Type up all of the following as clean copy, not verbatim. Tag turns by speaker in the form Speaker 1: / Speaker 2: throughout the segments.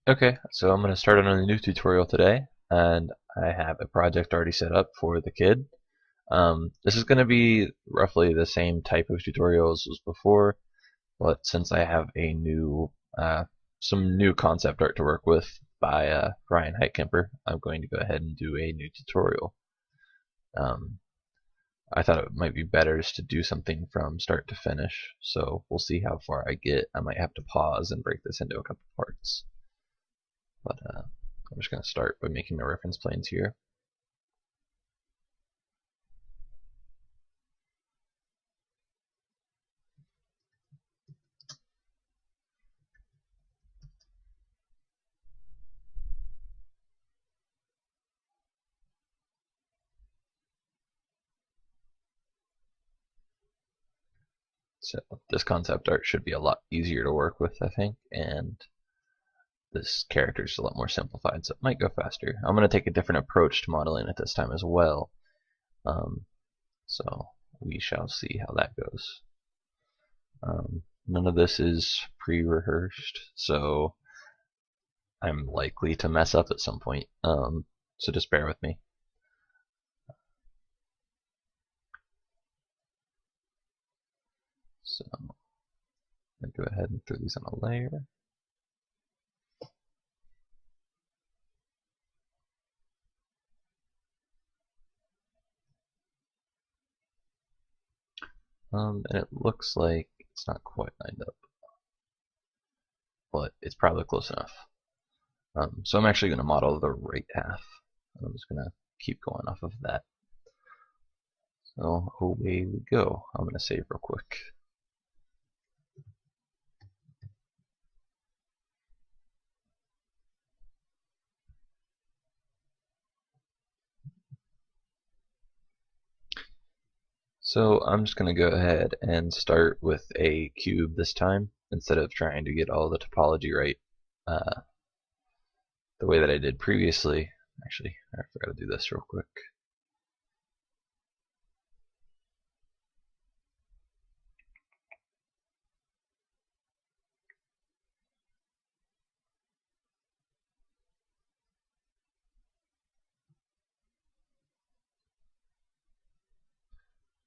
Speaker 1: Okay, so I'm going to start on a new tutorial today, and I have a project already set up for the kid. This is going to be roughly the same type of tutorial as was before, but since I have a some new concept art to work with by Brian Heitkemper, I'm going to go ahead and do a new tutorial. Um, I thought it might be better just to do something from start to finish, so we'll see how far I get. I might have to pause and break this into a couple parts. But I'm just going to start by making my reference planes here. So this concept art should be a lot easier to work with, I think, and this character is a lot more simplified, so it might go faster. I'm going to take a different approach to modeling it this time as well, so we shall see how that goes. None of this is pre-rehearsed, so I'm likely to mess up at some point, so just bear with me. So I'm going to go ahead and throw these on a layer. And it looks like it's not quite lined up, but it's probably close enough. So I'm actually going to model the right half. I'm just going to keep going off of that. So away we go. I'm going to save real quick. So I'm just going to go ahead and start with a cube this time, instead of trying to get all the topology right the way that I did previously. Actually, I forgot to do this real quick.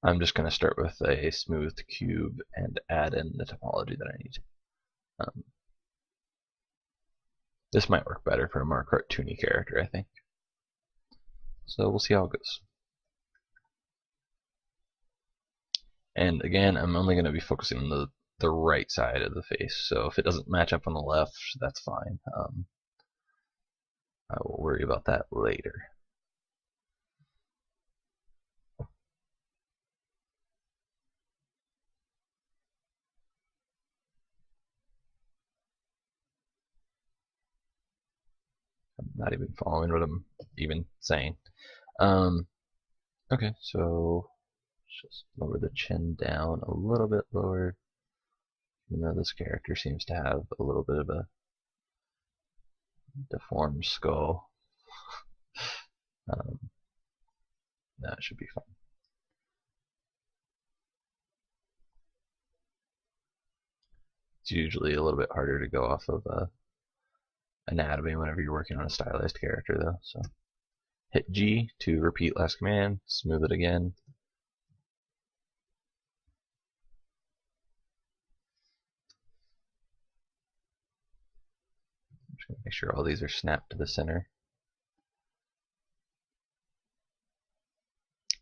Speaker 1: I'm just going to start with a smooth cube and add in the topology that I need. This might work better for a more cartoony character, I think. So we'll see how it goes. And again, I'm only going to be focusing on the right side of the face. So if it doesn't match up on the left, that's fine. I will worry about that later. I'm not even following what I'm even saying. Okay, so just lower the chin down a little bit lower. You know, this character seems to have a little bit of a deformed skull. Um, that should be fine. It's usually a little bit harder to go off of anatomy whenever you're working on a stylized character, though. So hit G to repeat last command, smooth it again. Just gonna make sure all these are snapped to the center.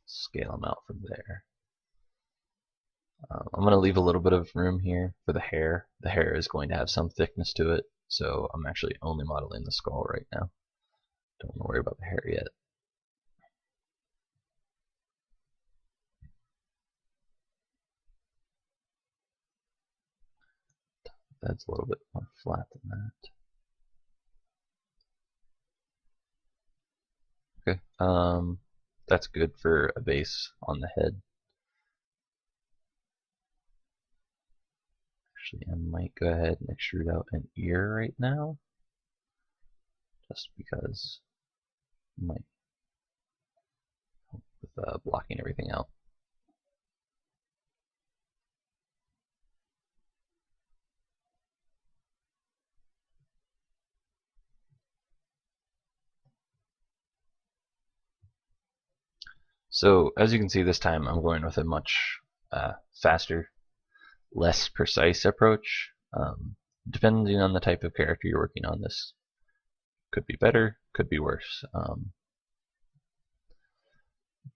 Speaker 1: Scale them out from there. I'm going to leave a little bit of room here for the hair. The hair is going to have some thickness to it, so I'm actually only modeling the skull right now. Don't worry about the hair yet. That's a little bit more flat than that. Okay, that's good for a base on the head. Actually, I might go ahead and extrude out an ear right now, just because it might help with blocking everything out. So as you can see, this time I'm going with a much faster, less precise approach. Depending on the type of character you're working on, this could be better, could be worse.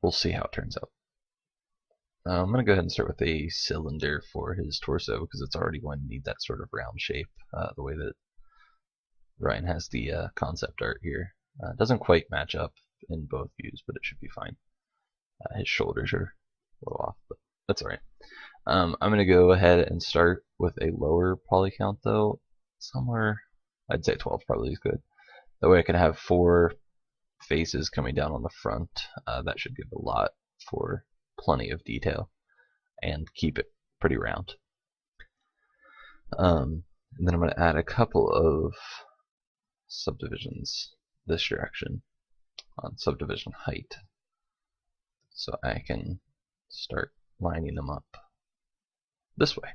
Speaker 1: We'll see how it turns out. I'm going to go ahead and start with a cylinder for his torso because it's already going to need that sort of round shape, the way that Ryan has the concept art here. It doesn't quite match up in both views, but it should be fine. His shoulders are a little off, but that's alright. I'm going to go ahead and start with a lower poly count though, somewhere, I'd say 12 probably is good. That way I can have 4 faces coming down on the front. That should give a lot for plenty of detail and keep it pretty round. And then I'm going to add a couple of subdivisions this direction on subdivision height, so I can start lining them up this way.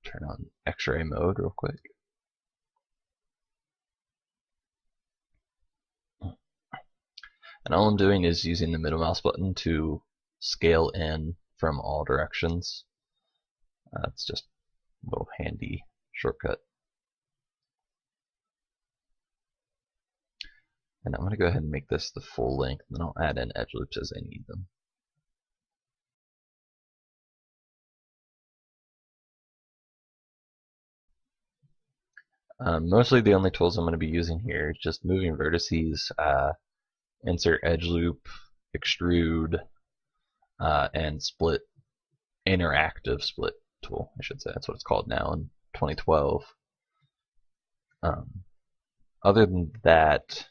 Speaker 1: Turn on X-ray mode real quick. And all I'm doing is using the middle mouse button to scale in from all directions. It's just a little handy shortcut. And I'm going to go ahead and make this the full length, and then I'll add in edge loops as I need them. Mostly the only tools I'm going to be using here is just moving vertices, insert edge loop, extrude, and split, interactive split tool, I should say. That's what it's called now in 2012. Other than that,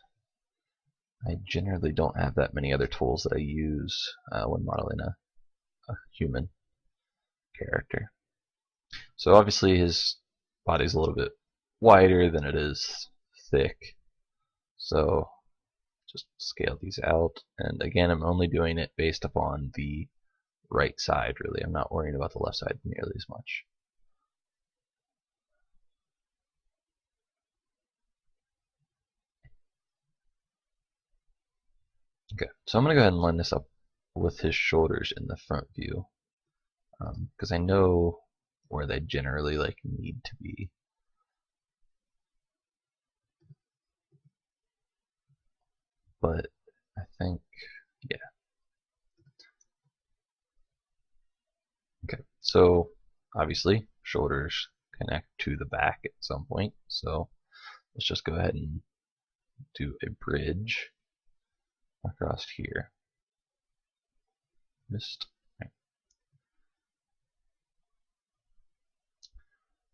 Speaker 1: I generally don't have that many other tools that I use when modeling a human character. So obviously his body's a little bit wider than it is thick, so just scale these out. And again, I'm only doing it based upon the right side, really. I'm not worrying about the left side nearly as much. Okay, so I'm going to go ahead and line this up with his shoulders in the front view, because I know where they generally need to be. But I think, yeah. Okay, so obviously shoulders connect to the back at some point, so let's just go ahead and do a bridge across here. Right.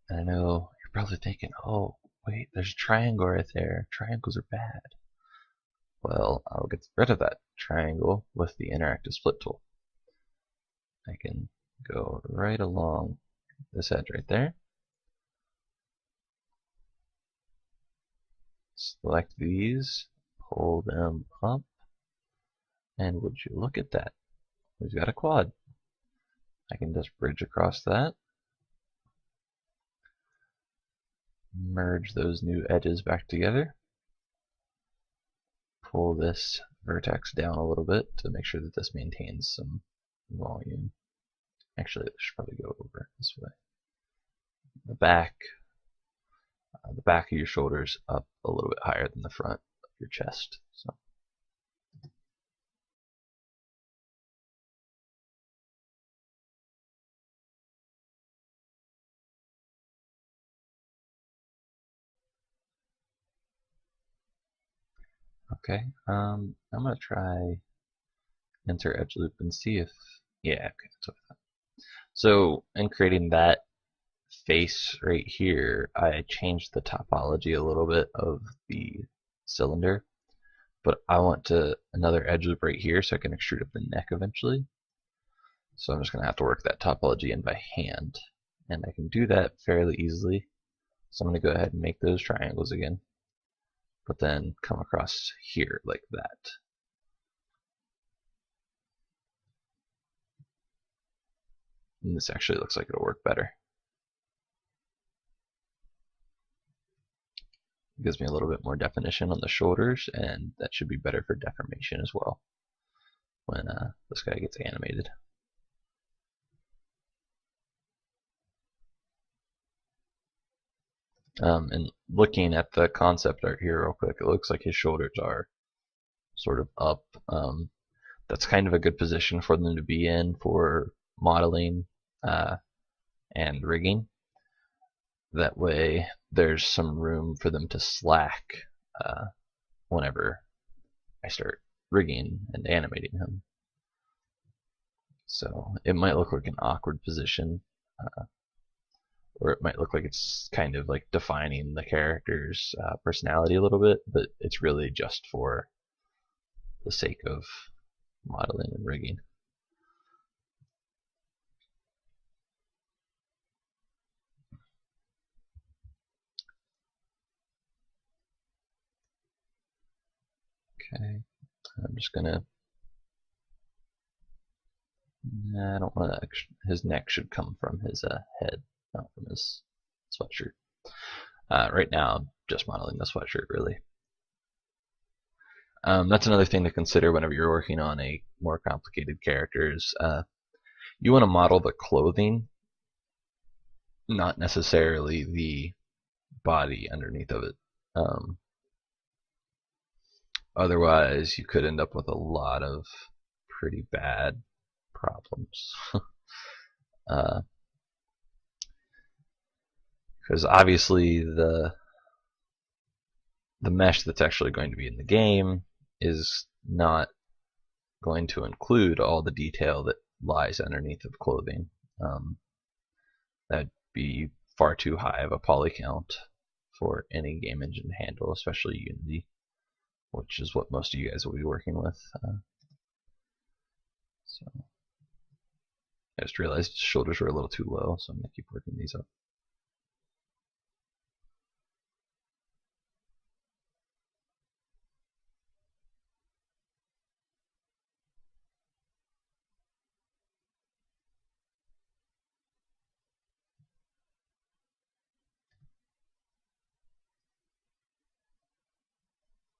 Speaker 1: And I know you're probably thinking, oh, wait, there's a triangle right there. Triangles are bad. Well, I'll get rid of that triangle with the interactive split tool. I can go right along this edge right there. Select these, pull them up, and would you look at that? We've got a quad. I can just bridge across that, merge those new edges back together, pull this vertex down a little bit to make sure that this maintains some volume. Actually, this should probably go over this way. The back of your shoulders up a little bit higher than the front of your chest. So. Okay, I'm gonna try enter edge loop and see if, yeah, okay, that's what I thought. So in creating that face right here, I changed the topology a little bit of the cylinder, but I want another edge loop right here so I can extrude up the neck eventually. So I'm just going to have to work that topology in by hand, and I can do that fairly easily. So I'm going to go ahead and make those triangles again, but then come across here like that. And this actually looks like it'll work better. It gives me a little bit more definition on the shoulders, and that should be better for deformation as well. when this guy gets animated. And looking at the concept art here real quick, it looks like his shoulders are sort of up. That's kind of a good position for them to be in for modeling and rigging. That way there's some room for them to slack whenever I start rigging and animating him. So it might look like an awkward position, or it might look like it's kind of like defining the character's personality a little bit, but it's really just for the sake of modeling and rigging. Okay, I'm just gonna. I don't want to. His neck should come from his head, not from his sweatshirt. Right now, I'm just modeling the sweatshirt, really. That's another thing to consider whenever you're working on a more complicated characters. You want to model the clothing, not necessarily the body underneath of it. Otherwise, you could end up with a lot of pretty bad problems. Because obviously the mesh that's actually going to be in the game is not going to include all the detail that lies underneath of clothing. That'd be far too high of a poly count for any game engine to handle, especially Unity, which is what most of you guys will be working with. So I just realized shoulders were a little too low, so I'm going to keep working these up.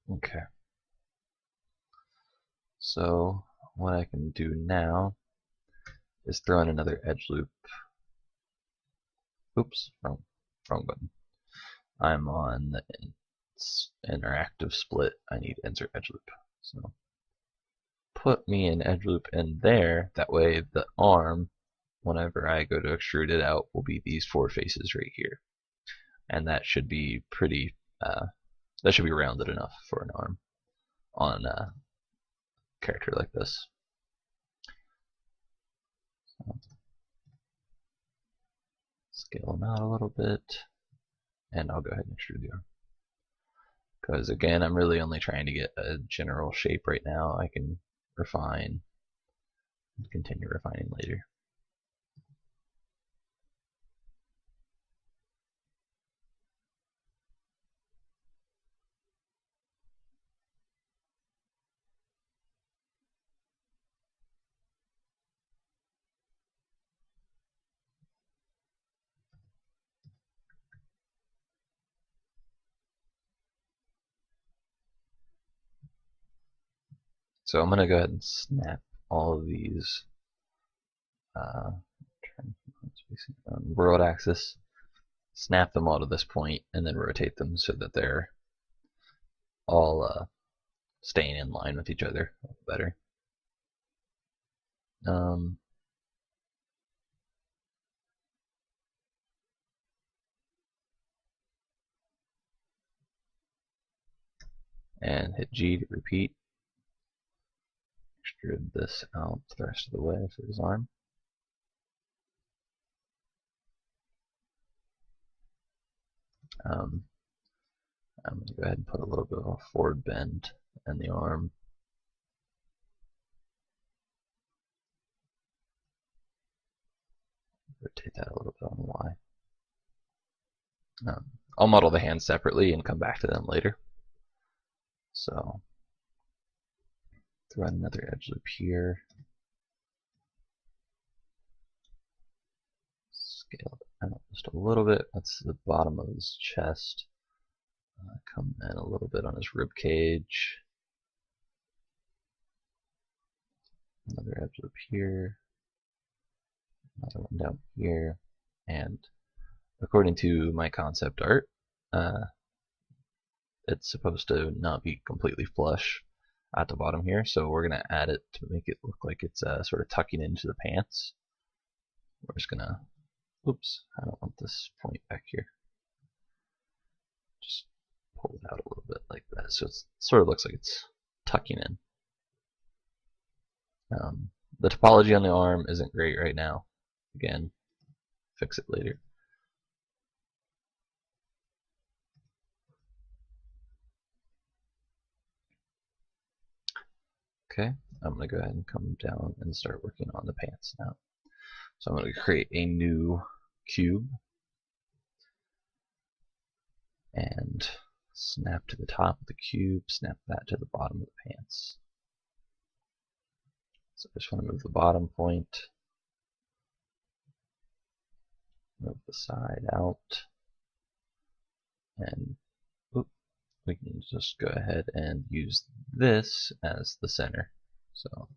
Speaker 1: Okay. So what I can do now is throw in another edge loop. Oops, wrong button. I'm on the interactive split. I need insert edge loop. So put me an edge loop in there. That way the arm, whenever I go to extrude it out, will be these four faces right here. And that should be pretty, that should be rounded enough for an arm on a character like this. So, scale them out a little bit, and I'll go ahead and extrude the arm. Because again, I'm really only trying to get a general shape right now. I can refine and continue refining later. So I'm going to go ahead and snap all of these world axis, snap them all to this point, and then rotate them so that they're all staying in line with each other better. And hit G to repeat. Extrude this out the rest of the way for his arm. I'm going to go ahead and put a little bit of a forward bend in the arm. Rotate that a little bit on the Y. I'll model the hands separately and come back to them later. So throw in another edge loop here. Scale it out just a little bit. That's the bottom of his chest. Come in a little bit on his rib cage. Another edge loop here, another one down here, and according to my concept art, it's supposed to not be completely flush at the bottom here, so we're going to add it to make it look like it's sort of tucking into the pants. We're just going to, oops, I don't want this point back here. Just pull it out a little bit like that, so it sort of looks like it's tucking in. The topology on the arm isn't great right now. Again, fix it later. Okay, I'm going to go ahead and come down and start working on the pants now. So I'm going to create a new cube and snap to the top of the cube, snap that to the bottom of the pants. So I just want to move the bottom point, move the side out, and we can just go ahead and use this as the center. So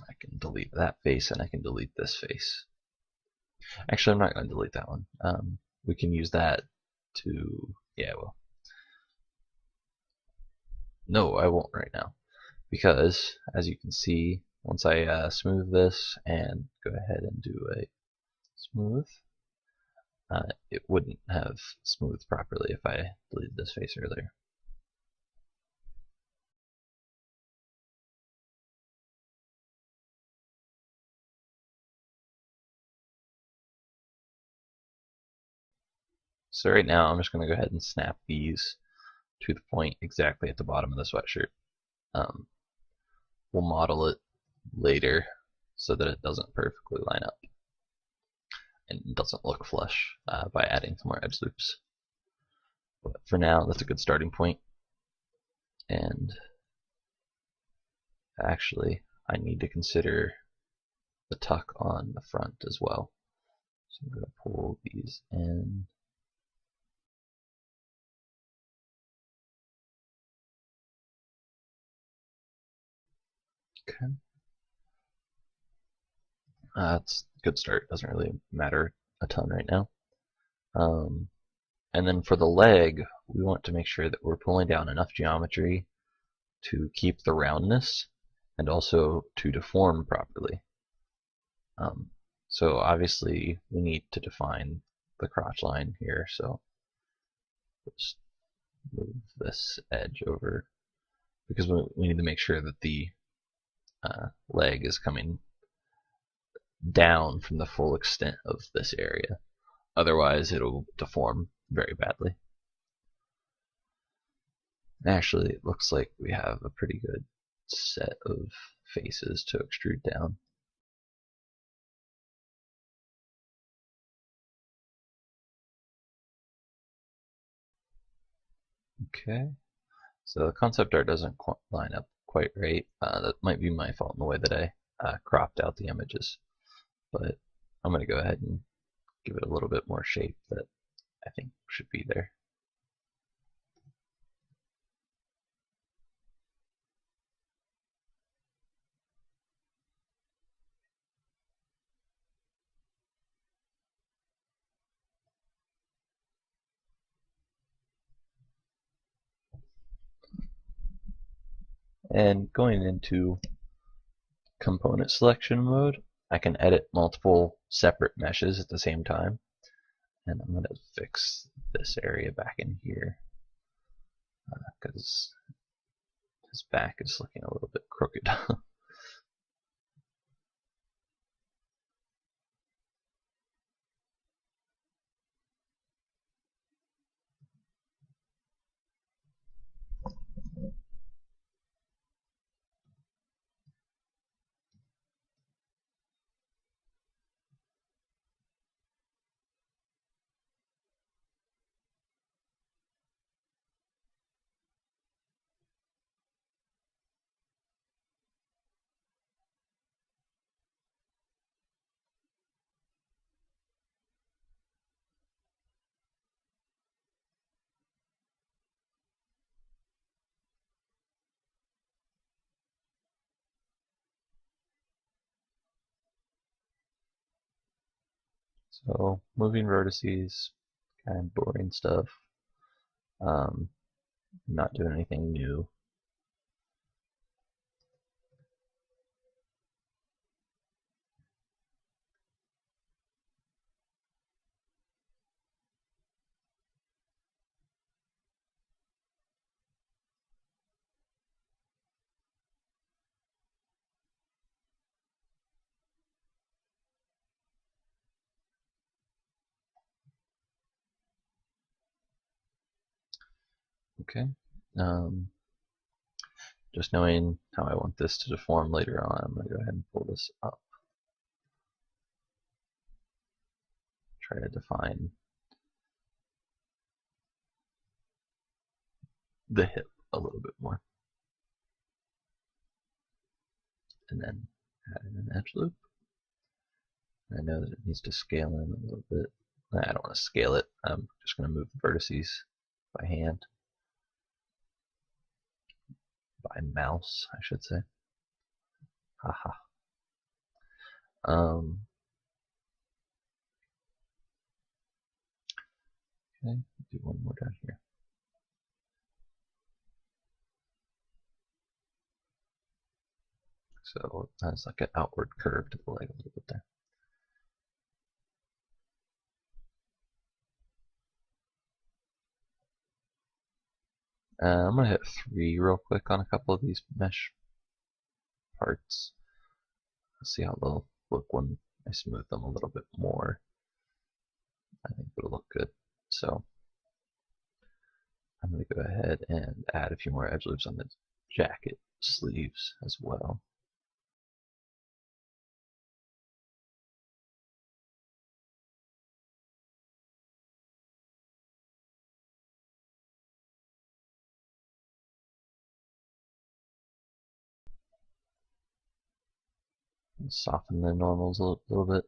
Speaker 1: I can delete that face and I can delete this face. Actually, I'm not going to delete that one. We can use that to, no, I won't right now. Because, as you can see, once I smooth this and go ahead and do a smooth, it wouldn't have smoothed properly if I deleted this face earlier. So right now I'm just going to go ahead and snap these to the point exactly at the bottom of the sweatshirt. We'll model it later so that it doesn't perfectly line up and doesn't look flush by adding some more edge loops. But for now, that's a good starting point. And actually, I need to consider the tuck on the front as well. So I'm going to pull these in. Okay. That's a good start. Doesn't really matter a ton right now. And then for the leg, we want to make sure that we're pulling down enough geometry to keep the roundness and also to deform properly. So obviously we need to define the crotch line here, so let's move this edge over because we need to make sure that the leg is coming down from the full extent of this area. Otherwise it'll deform very badly. Actually, it looks like we have a pretty good set of faces to extrude down. Okay, so the concept art doesn't line up quite right. That might be my fault in the way that I cropped out the images, but I'm going to go ahead and give it a little bit more shape that I think should be there. And going into component selection mode, I can edit multiple separate meshes at the same time. And I'm going to fix this area back in here because his back is looking a little bit crooked. So moving vertices, kind of boring stuff. Not doing anything new. Okay. Just knowing how I want this to deform later on, I'm going to go ahead and pull this up. Try to define the hip a little bit more. And then add in an edge loop. I know that it needs to scale in a little bit. I don't want to scale it. I'm just going to move the vertices by hand. By mouse, I should say. Haha. Okay, do one more down here. So that's like an outward curve to the leg a little bit there. I'm going to hit 3 real quick on a couple of these mesh parts. Let's see how they'll look when I smooth them a little bit more. I think it'll look good. So I'm going to go ahead and add a few more edge loops on the jacket sleeves as well. Soften the normals a little bit,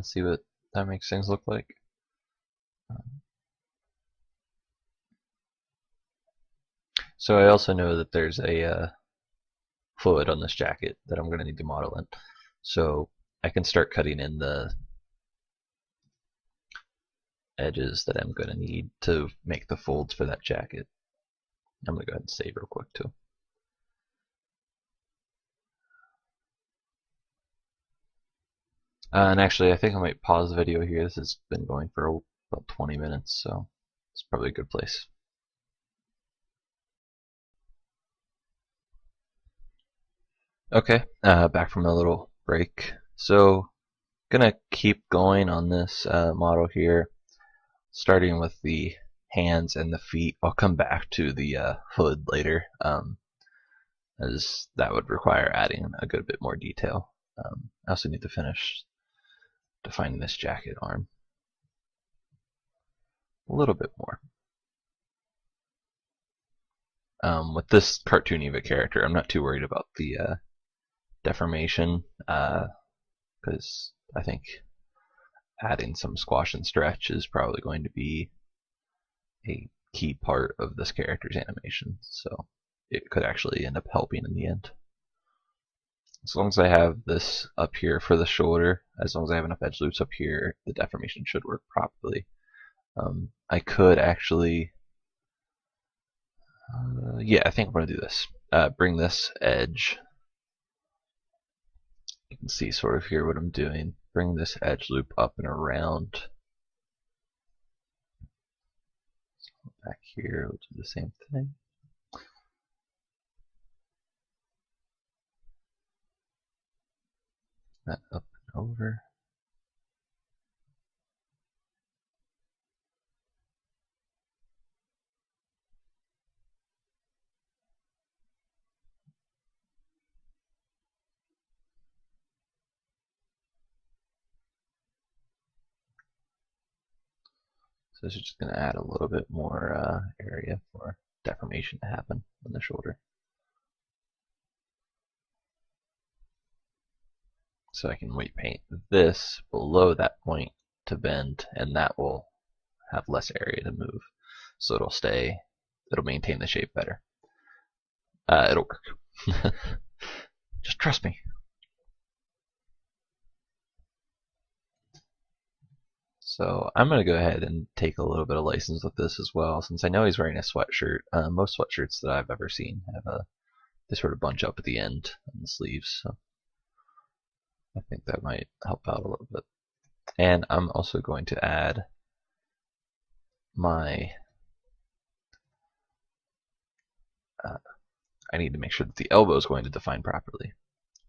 Speaker 1: see what that makes things look like. So I also know that there's a fluid on this jacket that I'm going to need to model in. So I can start cutting in the edges that I'm going to need to make the folds for that jacket. I'm going to go ahead and save real quick too. And actually, I think I might pause the video here. This has been going for about 20 minutes, so it's probably a good place. Okay, back from a little break. So, gonna keep going on this model here, starting with the hands and the feet. I'll come back to the hood later, as that would require adding a good bit more detail. I also need to finish defining this jacket arm a little bit more. With this cartoon Eva character, I'm not too worried about the deformation, because I think adding some squash and stretch is probably going to be a key part of this character's animation, so it could actually end up helping in the end. As long as I have this up here for the shoulder, as long as I have enough edge loops up here, the deformation should work properly. I could actually, yeah, I think I'm going to do this. Bring this edge. You can see sort of here what I'm doing. Bring this edge loop up and around. Back here, we'll do the same thing. That up and over. So this is just going to add a little bit more area for deformation to happen on the shoulder. So I can weight paint this below that point to bend, and that will have less area to move. So it'll maintain the shape better. It'll work. Just trust me. So I'm going to go ahead and take a little bit of license with this as well, since I know he's wearing a sweatshirt. Most sweatshirts that I've ever seen have they sort of bunch up at the end on the sleeves, so I think that might help out a little bit. And I'm also going to add my I need to make sure that the elbow is going to define properly.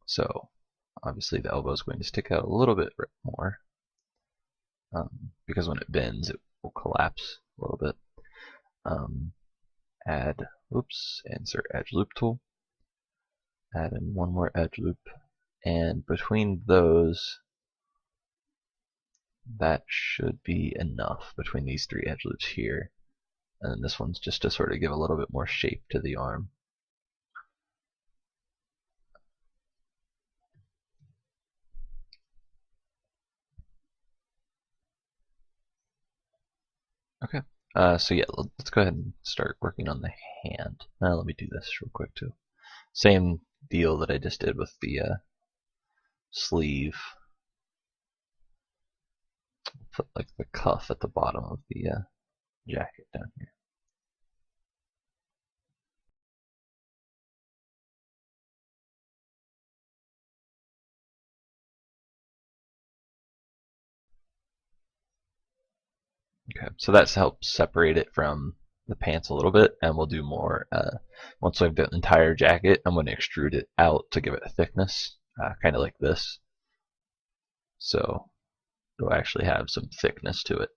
Speaker 1: So obviously the elbow is going to stick out a little bit more because when it bends it will collapse a little bit. Insert edge loop tool. Add in one more edge loop, and between those, that should be enough between these three edge loops here. And then this one's just to sort of give a little bit more shape to the arm. Okay, so yeah, let's go ahead and start working on the hand. Let me do this real quick too. Same deal that I just did with the sleeve. Put like the cuff at the bottom of the jacket down here. Okay, so that's helped separate it from the pants a little bit, and we'll do more once I've done the entire jacket. I'm going to extrude it out to give it a thickness, kind of like this, so it'll actually have some thickness to it.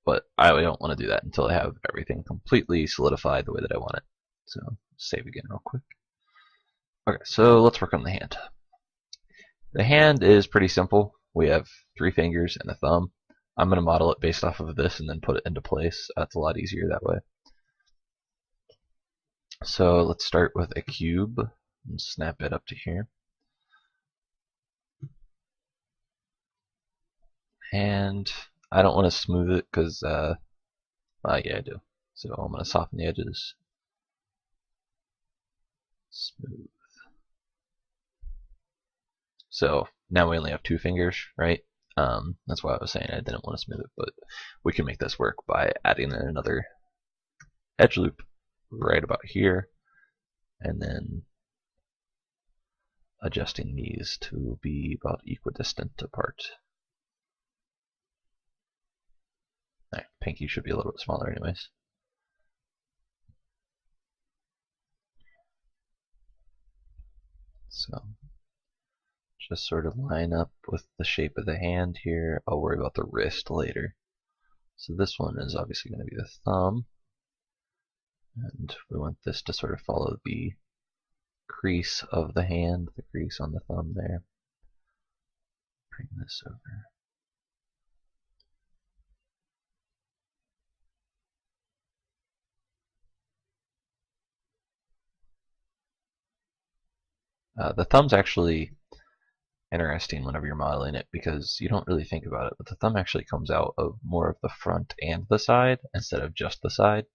Speaker 1: But I don't want to do that until I have everything completely solidified the way that I want it. So save again real quick. Okay, so let's work on the hand. The hand is pretty simple. We have 3 fingers and a thumb. I'm going to model it based off of this and then put it into place. It's a lot easier that way. So let's start with a cube and snap it up to here. And I don't want to smooth it because, yeah, I do. So I'm going to soften the edges. Smooth. So now we only have 2 fingers, right? That's why I was saying I didn't want to smooth it, but we can make this work by adding in another edge loop right about here, and then adjusting these to be about equidistant apart. Right, pinky should be a little bit smaller anyways. So just sort of line up with the shape of the hand here. I'll worry about the wrist later. So this one is obviously going to be the thumb, and we want this to sort of follow the crease of the hand, the crease on the thumb there. Bring this over. The thumb's actually interesting whenever you're modeling it because you don't really think about it, but the thumb actually comes out of more of the front and the side instead of just the side.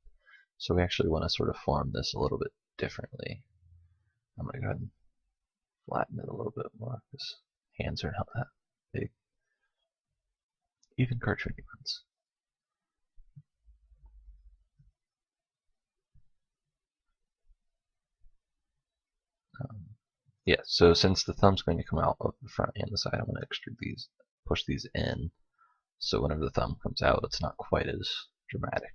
Speaker 1: So we actually want to sort of form this a little bit differently. I'm going to go ahead and flatten it a little bit more because hands are not that big. Even cartoony ones. Yeah, so since the thumb's going to come out of the front and the side, I'm going to extrude these, push these in, so whenever the thumb comes out, it's not quite as dramatic.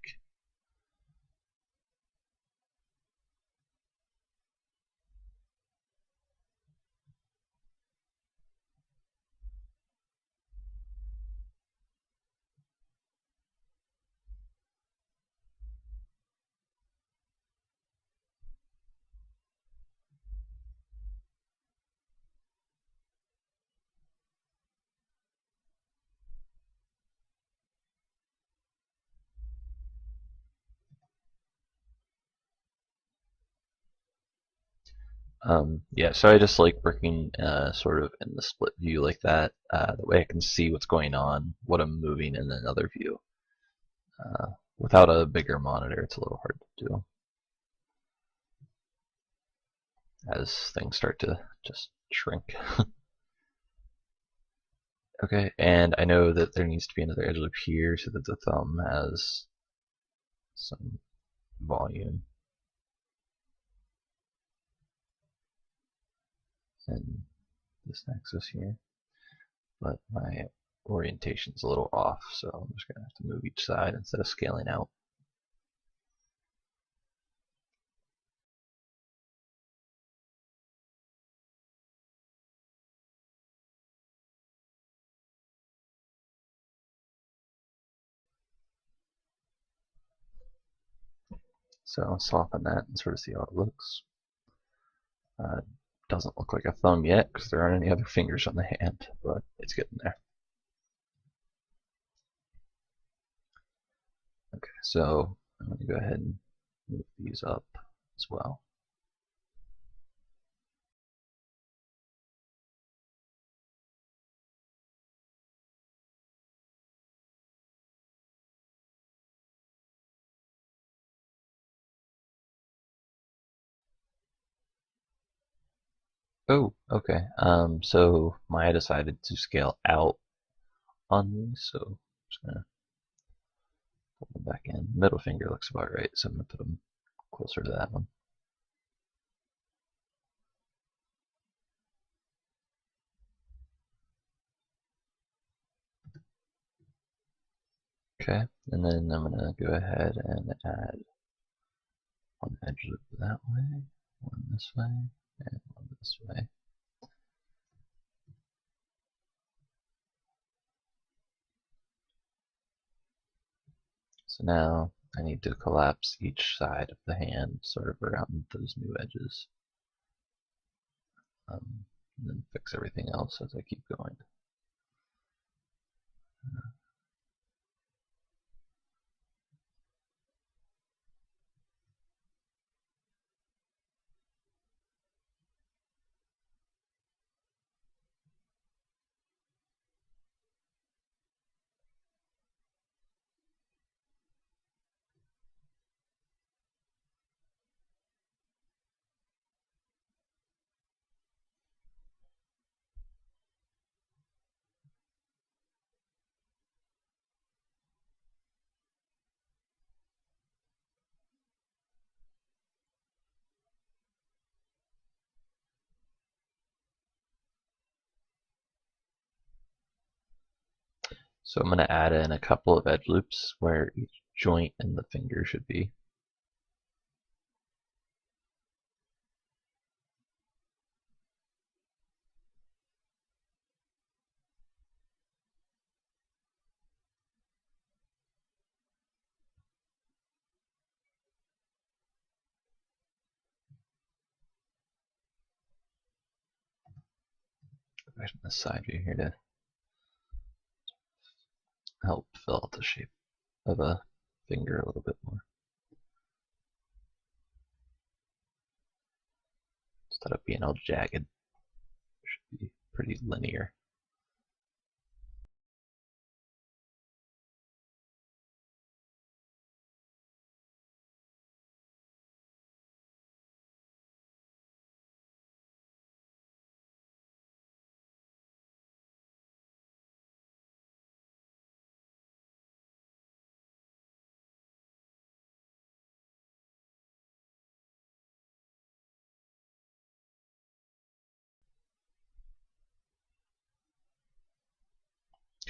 Speaker 1: Yeah, so I just like working sort of in the split view like that. That way I can see what's going on, what I'm moving in another view. Without a bigger monitor, it's a little hard to do as things start to just shrink. Okay, and I know that there needs to be another edge loop here so that the thumb has some volume. And this axis here. But my orientation's a little off, so I'm just going to have to move each side instead of scaling out. So I'll soften that and sort of see how it looks. Doesn't look like a thumb yet because there aren't any other fingers on the hand, but it's getting there. Okay, so I'm going to go ahead and move these up as well. Oh, okay. So Maya decided to scale out on these, so I'm just gonna put them back in. Middle finger looks about right, so I'm gonna put them closer to that one. Okay, and then I'm gonna go ahead and add one edge loop that way, one this way, and one this way. So now I need to collapse each side of the hand sort of around those new edges. And then fix everything else as I keep going. So I'm going to add in a couple of edge loops where each joint in the finger should be. Back to the side view here to help fill out the shape of a finger a little bit more. Instead of being all jagged, it should be pretty linear.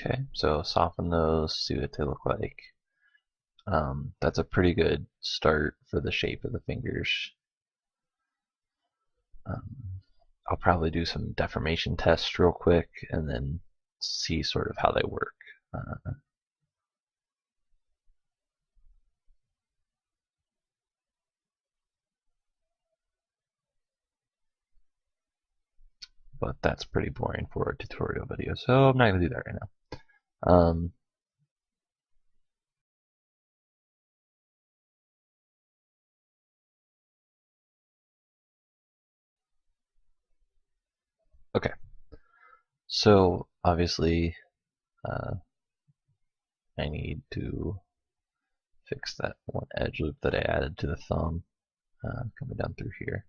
Speaker 1: Okay, so soften those, see what they look like. That's a pretty good start for the shape of the fingers. I'll probably do some deformation tests real quick and then see sort of how they work. But that's pretty boring for a tutorial video, so I'm not going to do that right now. Okay, so obviously I need to fix that one edge loop that I added to the thumb coming down through here.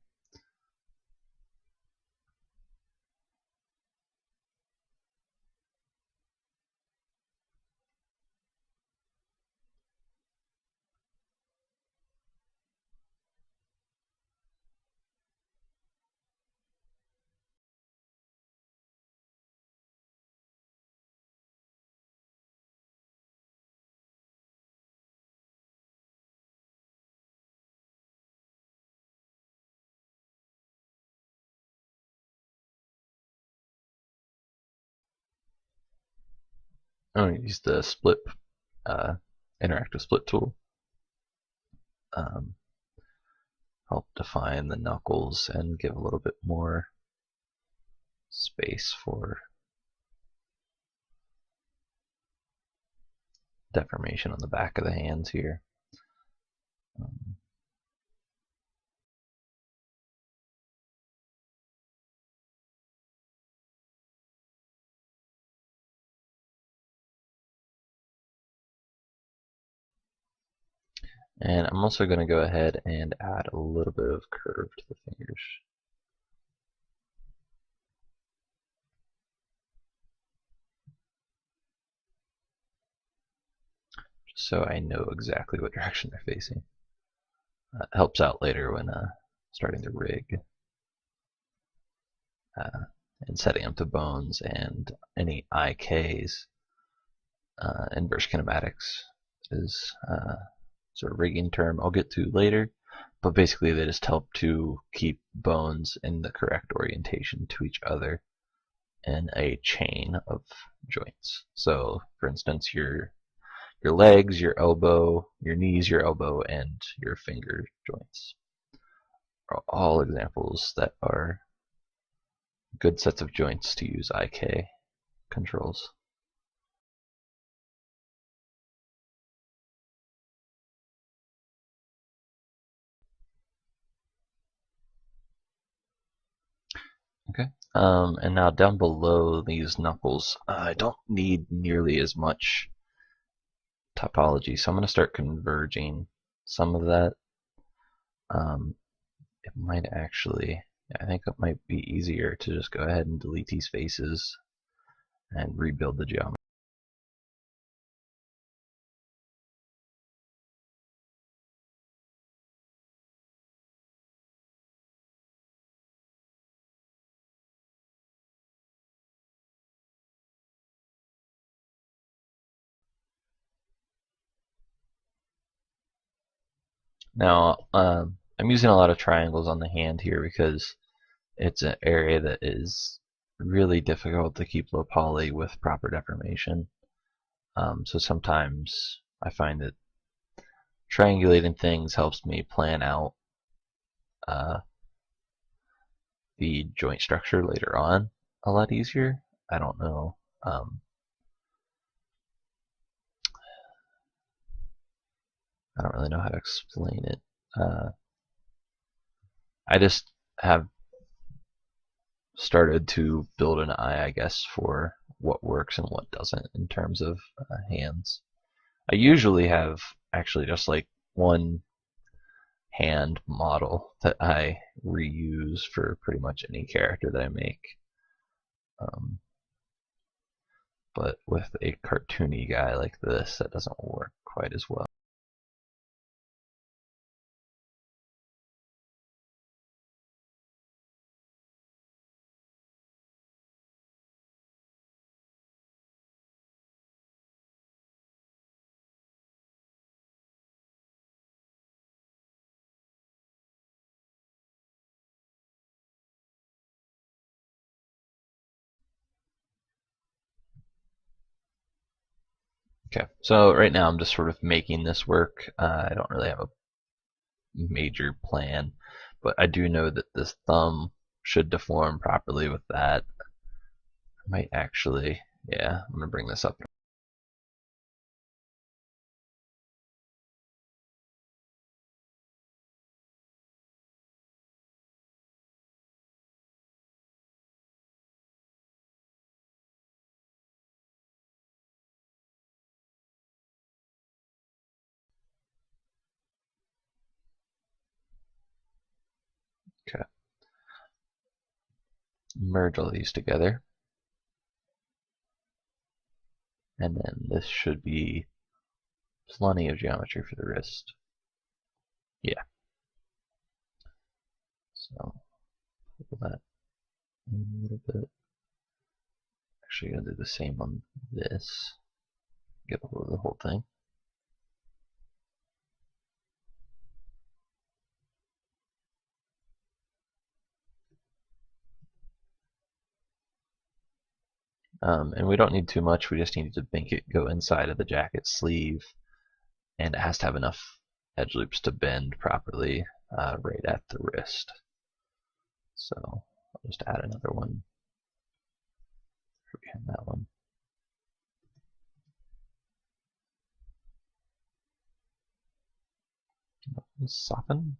Speaker 1: I'm going to use the split uh, interactive split tool. Help define the knuckles and give a little bit more space for deformation on the back of the hands here. And I'm also going to go ahead and add a little bit of curve to the fingers. Just so I know exactly what direction they're facing. It helps out later when starting to rig and setting up the bones and any IKs. Inverse kinematics is sort of rigging term I'll get to later, but basically they just help to keep bones in the correct orientation to each other in a chain of joints. So, for instance, your legs, your elbow, your knees, your elbow, and your finger joints are all examples that are good sets of joints to use IK controls. Okay. And now down below these knuckles, I don't need nearly as much topology, so I'm going to start converging some of that. It might actually, I think it might be easier to just go ahead and delete these faces and rebuild the geometry. Now, I'm using a lot of triangles on the hand here because it's an area that is really difficult to keep low poly with proper deformation. So sometimes I find that triangulating things helps me plan out the joint structure later on a lot easier. I don't know. I don't really know how to explain it. I just have started to build an eye, I guess, for what works and what doesn't in terms of hands. I usually have actually just like one hand model that I reuse for pretty much any character that I make. But with a cartoony guy like this, that doesn't work quite as well. Okay, so right now I'm just sort of making this work. I don't really have a major plan, but I do know that this thumb should deform properly with that. I might actually, yeah, I'm gonna bring this up. Okay, merge all these together, and then this should be plenty of geometry for the wrist. Yeah. So pull that in a little bit. Actually, gonna do the same on this. Get over the whole thing. And we don't need too much, we just need to make it go inside of the jacket sleeve, and it has to have enough edge loops to bend properly right at the wrist. So I'll just add another one behind that one. Soften.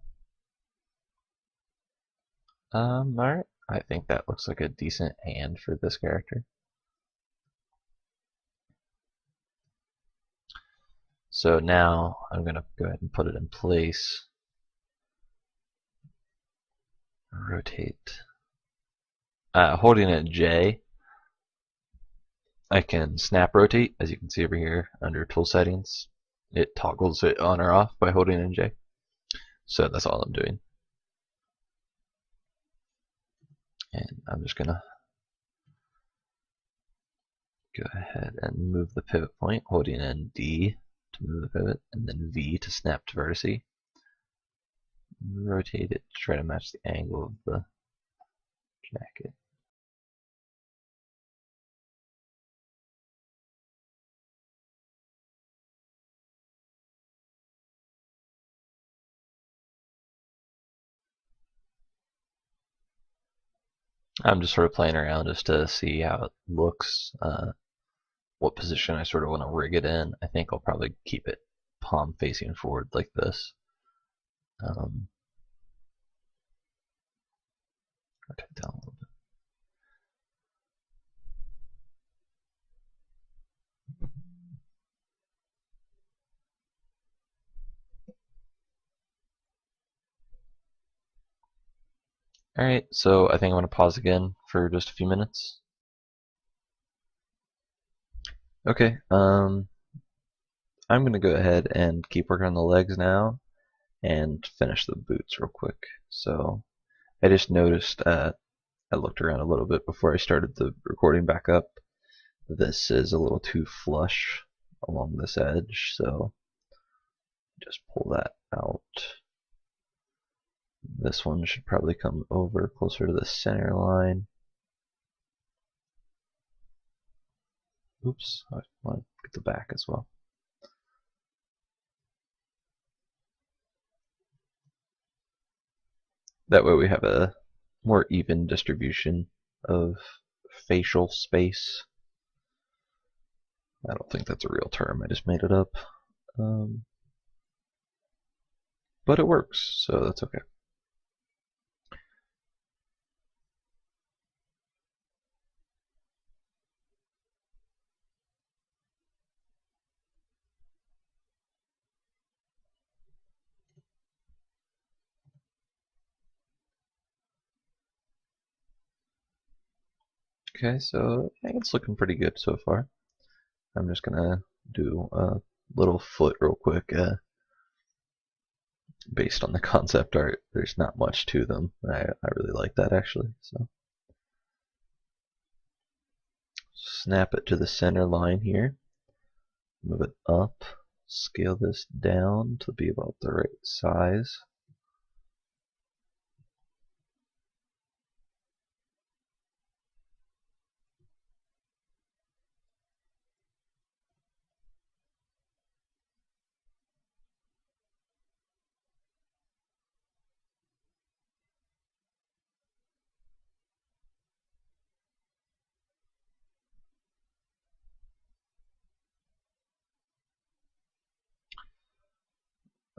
Speaker 1: Alright. I think that looks like a decent hand for this character. So now I'm going to go ahead and put it in place. Rotate. Holding it J, I can snap rotate, as you can see over here under tool settings. It toggles it on or off by holding in J. So that's all I'm doing. And I'm just going to go ahead and move the pivot point, holding in D to move the pivot, and then V to snap to vertice. Rotate it to try to match the angle of the jacket. I'm just sort of playing around just to see how it looks, what position I sort of want to rig it in. I think I'll probably keep it palm facing forward like this. Rotate down a little bit. Alright, so I think I'm going to pause again for just a few minutes. Okay, I'm going to go ahead and keep working on the legs now and finish the boots real quick. So I just noticed, I looked around a little bit before I started the recording back up. This is a little too flush along this edge, so just pull that out. This one should probably come over closer to the center line. Oops, I want to get the back as well. That way we have a more even distribution of facial space. I don't think that's a real term, I just made it up. But it works, so that's okay. Okay, so I think it's looking pretty good so far. I'm just gonna do a little foot real quick. Based on the concept art, there's not much to them. I really like that actually. So snap it to the center line here. Move it up. Scale this down to be about the right size.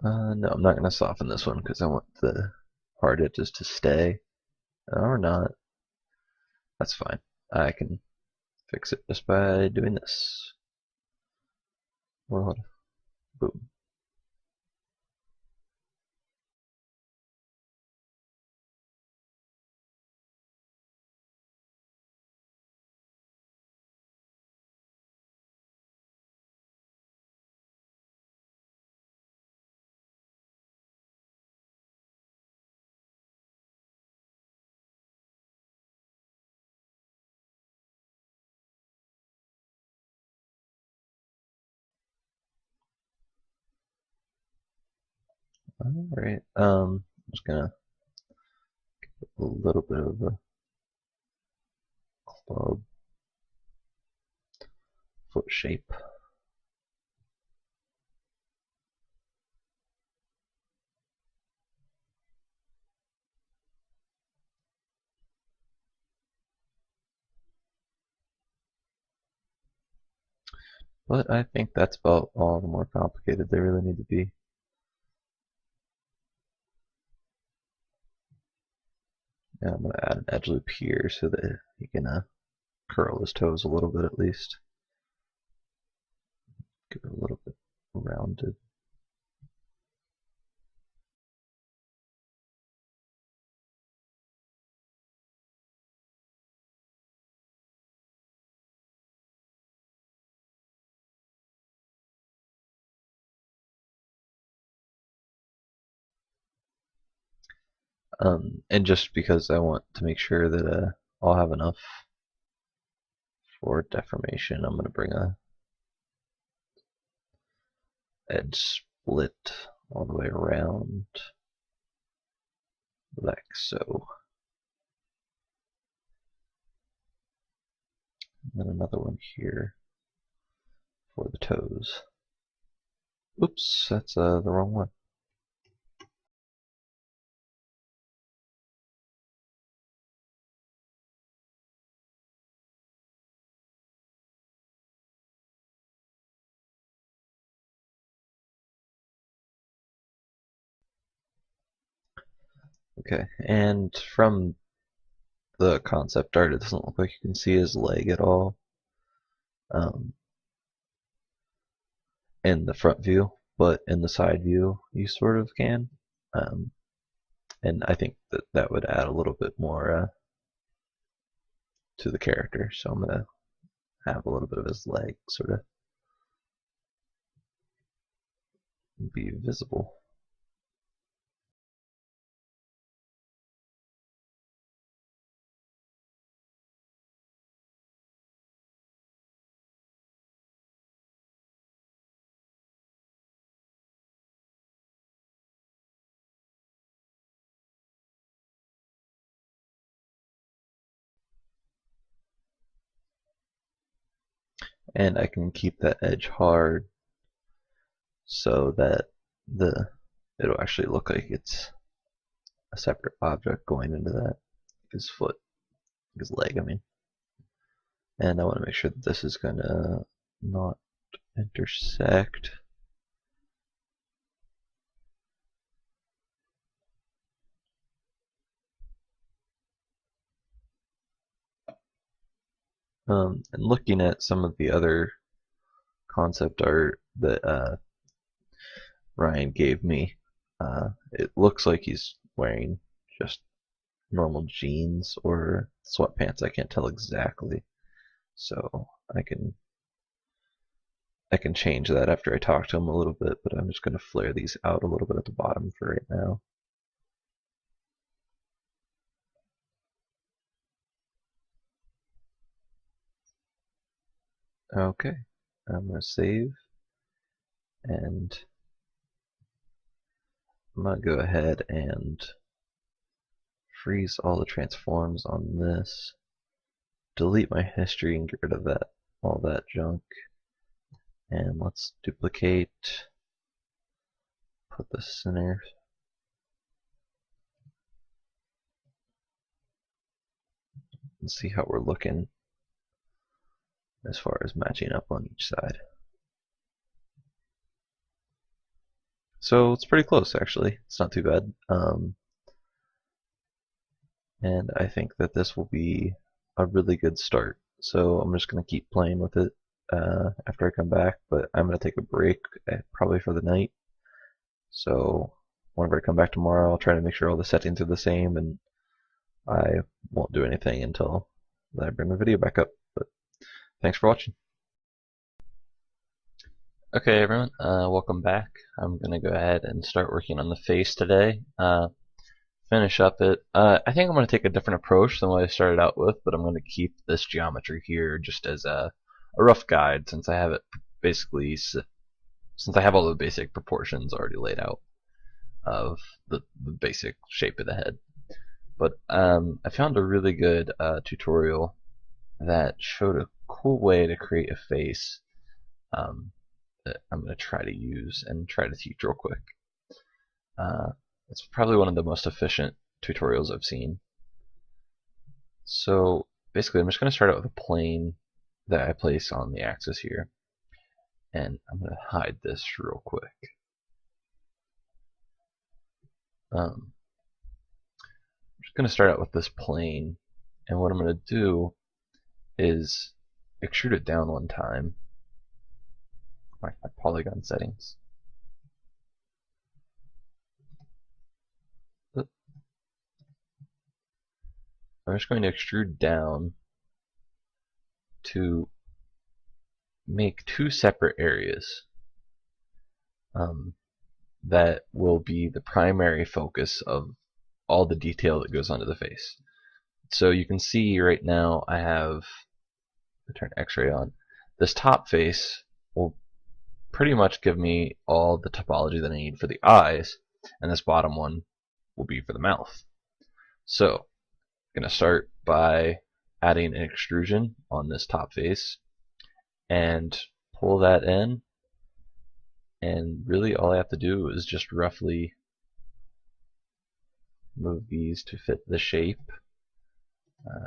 Speaker 1: No, I'm not going to soften this one because I want the hard edges to stay. Or not. That's fine. I can fix it just by doing this. World. Boom. Alright, I'm just gonna give a little bit of a club. foot shape. But I think that's about all the more complicated they really need to be. Yeah, I'm going to add an edge loop here so that he can curl his toes a little bit at least. Get it a little bit rounded. And just because I want to make sure that I'll have enough for deformation, I'm going to bring a edge split all the way around, like so. And then another one here for the toes. Oops, that's the wrong one. Okay, and from the concept art, it doesn't look like you can see his leg at all in the front view, but in the side view, you sort of can. And I think that that would add a little bit more to the character, so I'm going to have a little bit of his leg sort of be visible. And I can keep that edge hard so that it'll actually look like it's a separate object going into that, his foot, his leg, I mean. And I want to make sure that this is going to not intersect. And looking at some of the other concept art that Ryan gave me, it looks like he's wearing just normal jeans or sweatpants. I can't tell exactly, so I can change that after I talk to him a little bit. But I'm just going to flare these out a little bit at the bottom for right now. Okay, I'm going to save, and I'm going to go ahead and freeze all the transforms on this, delete my history and get rid of that, all that junk, and let's duplicate, put this in there, and see how we're looking as far as matching up on each side. So it's pretty close, actually. It's not too bad. And I think that this will be a really good start. So I'm just going to keep playing with it after I come back, but I'm going to take a break probably for the night. So whenever I come back tomorrow, I'll try to make sure all the settings are the same, and I won't do anything until I bring the video back up. But thanks for watching. Okay, everyone, welcome back. I'm going to go ahead and start working on the face today. Finish up it. I think I'm going to take a different approach than what I started out with, but I'm going to keep this geometry here just as a rough guide, since I have it basically, since I have all the basic proportions already laid out of the basic shape of the head. But I found a really good tutorial that showed a cool way to create a face that I'm going to try to use and try to teach real quick. It's probably one of the most efficient tutorials I've seen. So basically I'm just going to start out with a plane that I place on the axis here, and I'm going to hide this real quick. I'm just going to start out with this plane, and what I'm going to do is extrude it down one time, like my polygon settings. I'm just going to extrude down to make two separate areas that will be the primary focus of all the detail that goes onto the face. So you can see right now I have, I turn X-ray on, this top face will pretty much give me all the topology that I need for the eyes, and this bottom one will be for the mouth. So I'm going to start by adding an extrusion on this top face and pull that in, and really all I have to do is just roughly move these to fit the shape.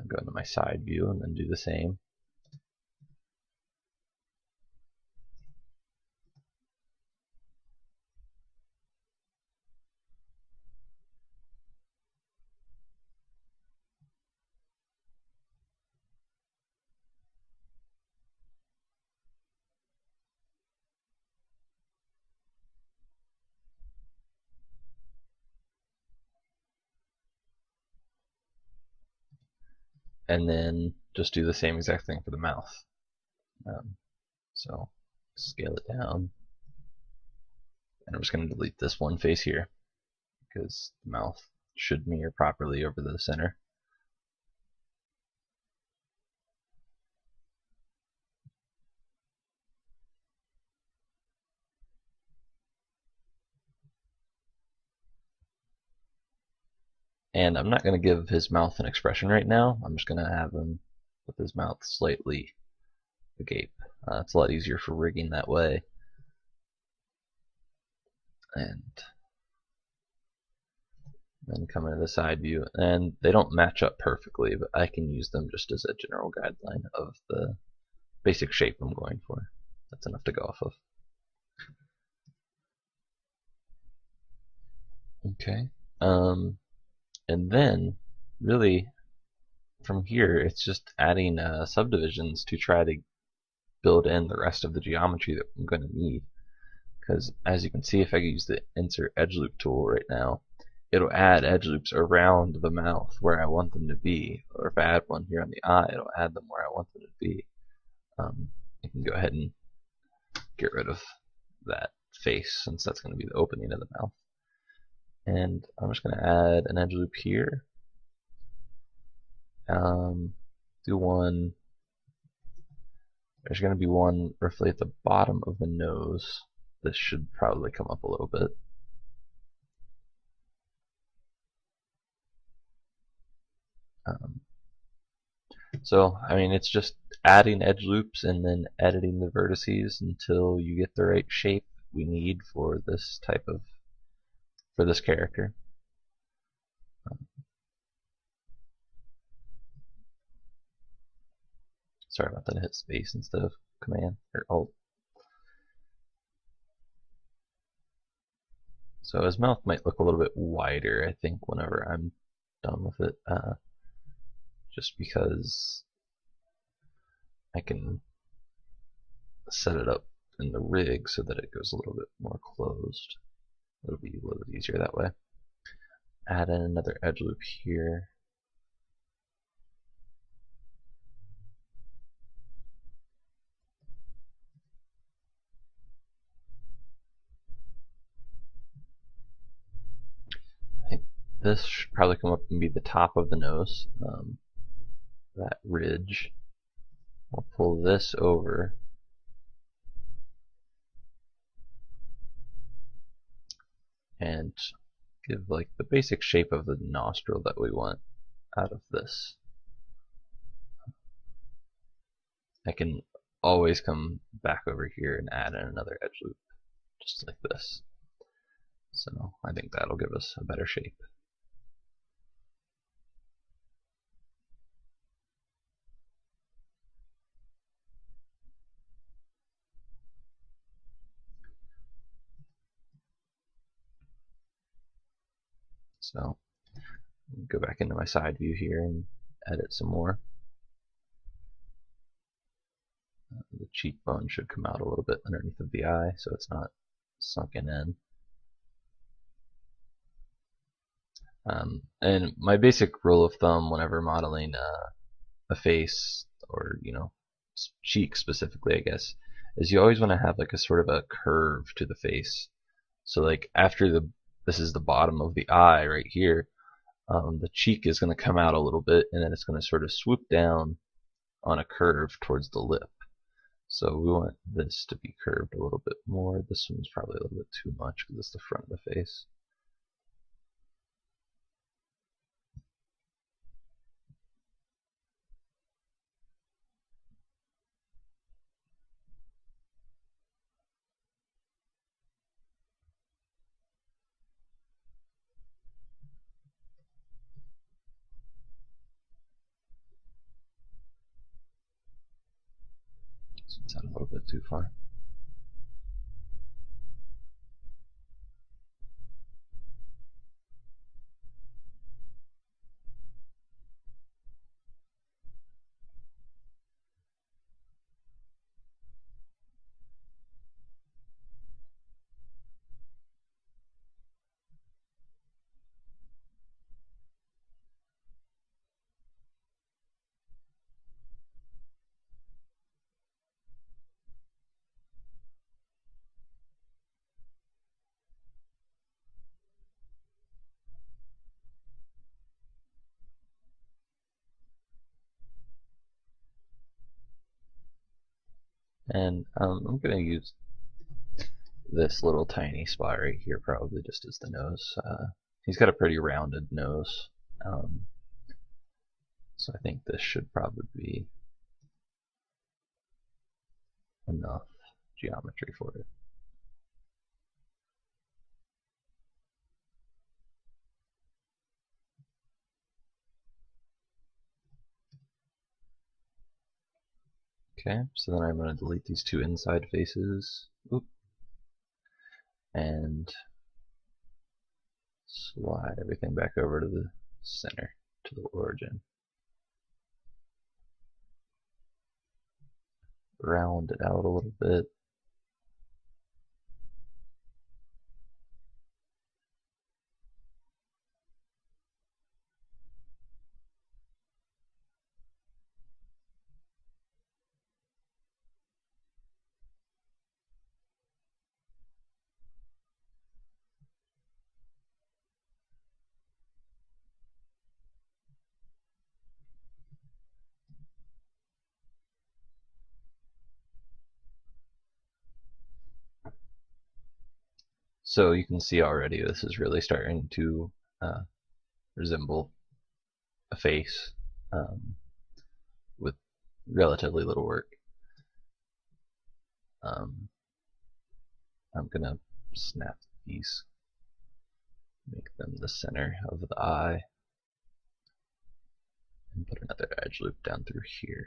Speaker 1: Go into my side view and then do the same. And then just do the same exact thing for the mouth. So scale it down, and I'm just going to delete this one face here because the mouth should mirror properly over the center. And I'm not going to give his mouth an expression right now. I'm just going to have him with his mouth slightly agape. It's a lot easier for rigging that way. And then come into the side view, and they don't match up perfectly, but I can use them just as a general guideline of the basic shape I'm going for. That's enough to go off of. Okay. And then really from here it's just adding subdivisions to try to build in the rest of the geometry that I'm going to need. Because as you can see, if I use the insert edge loop tool right now, it'll add edge loops around the mouth where I want them to be, or if I add one here on the eye, it'll add them where I want them to be. I can go ahead and get rid of that face since that's going to be the opening of the mouth. And I'm just going to add an edge loop here. Do one. There's going to be one roughly at the bottom of the nose. This should probably come up a little bit. So, I mean, it's just adding edge loops and then editing the vertices until you get the right shape we need for this type of, for this character. Sorry about that, I hit space instead of command or alt. So his mouth might look a little bit wider, I think, whenever I'm done with it, just because I can set it up in the rig so that it goes a little bit more closed. It'll be a little bit easier that way. Add in another edge loop here. I think this should probably come up and be the top of the nose, that ridge. We'll pull this over and give like the basic shape of the nostril that we want out of this. I can always come back over here and add in another edge loop, just like this. So I think that'll give us a better shape. So go back into my side view here and edit some more. The cheekbone should come out a little bit underneath of the eye so it's not sunken in. And my basic rule of thumb whenever modeling a face, or cheek specifically, I guess, is you always want to have like a sort of a curve to the face. So like after this is the bottom of the eye right here, the cheek is going to come out a little bit, and then it's going to sort of swoop down on a curve towards the lip. So we want this to be curved a little bit more. This one's probably a little bit too much because it's the front of the face. So it's out a little bit too far. And I'm going to use this little tiny spot right here probably just as the nose. He's got a pretty rounded nose, so I think this should probably be enough geometry for it. Okay, so then I'm going to delete these two inside faces. Oop. And slide everything back over to the center, to the origin. Round it out a little bit. So you can see already this is really starting to resemble a face with relatively little work. I'm gonna snap these, make them the center of the eye, and put another edge loop down through here.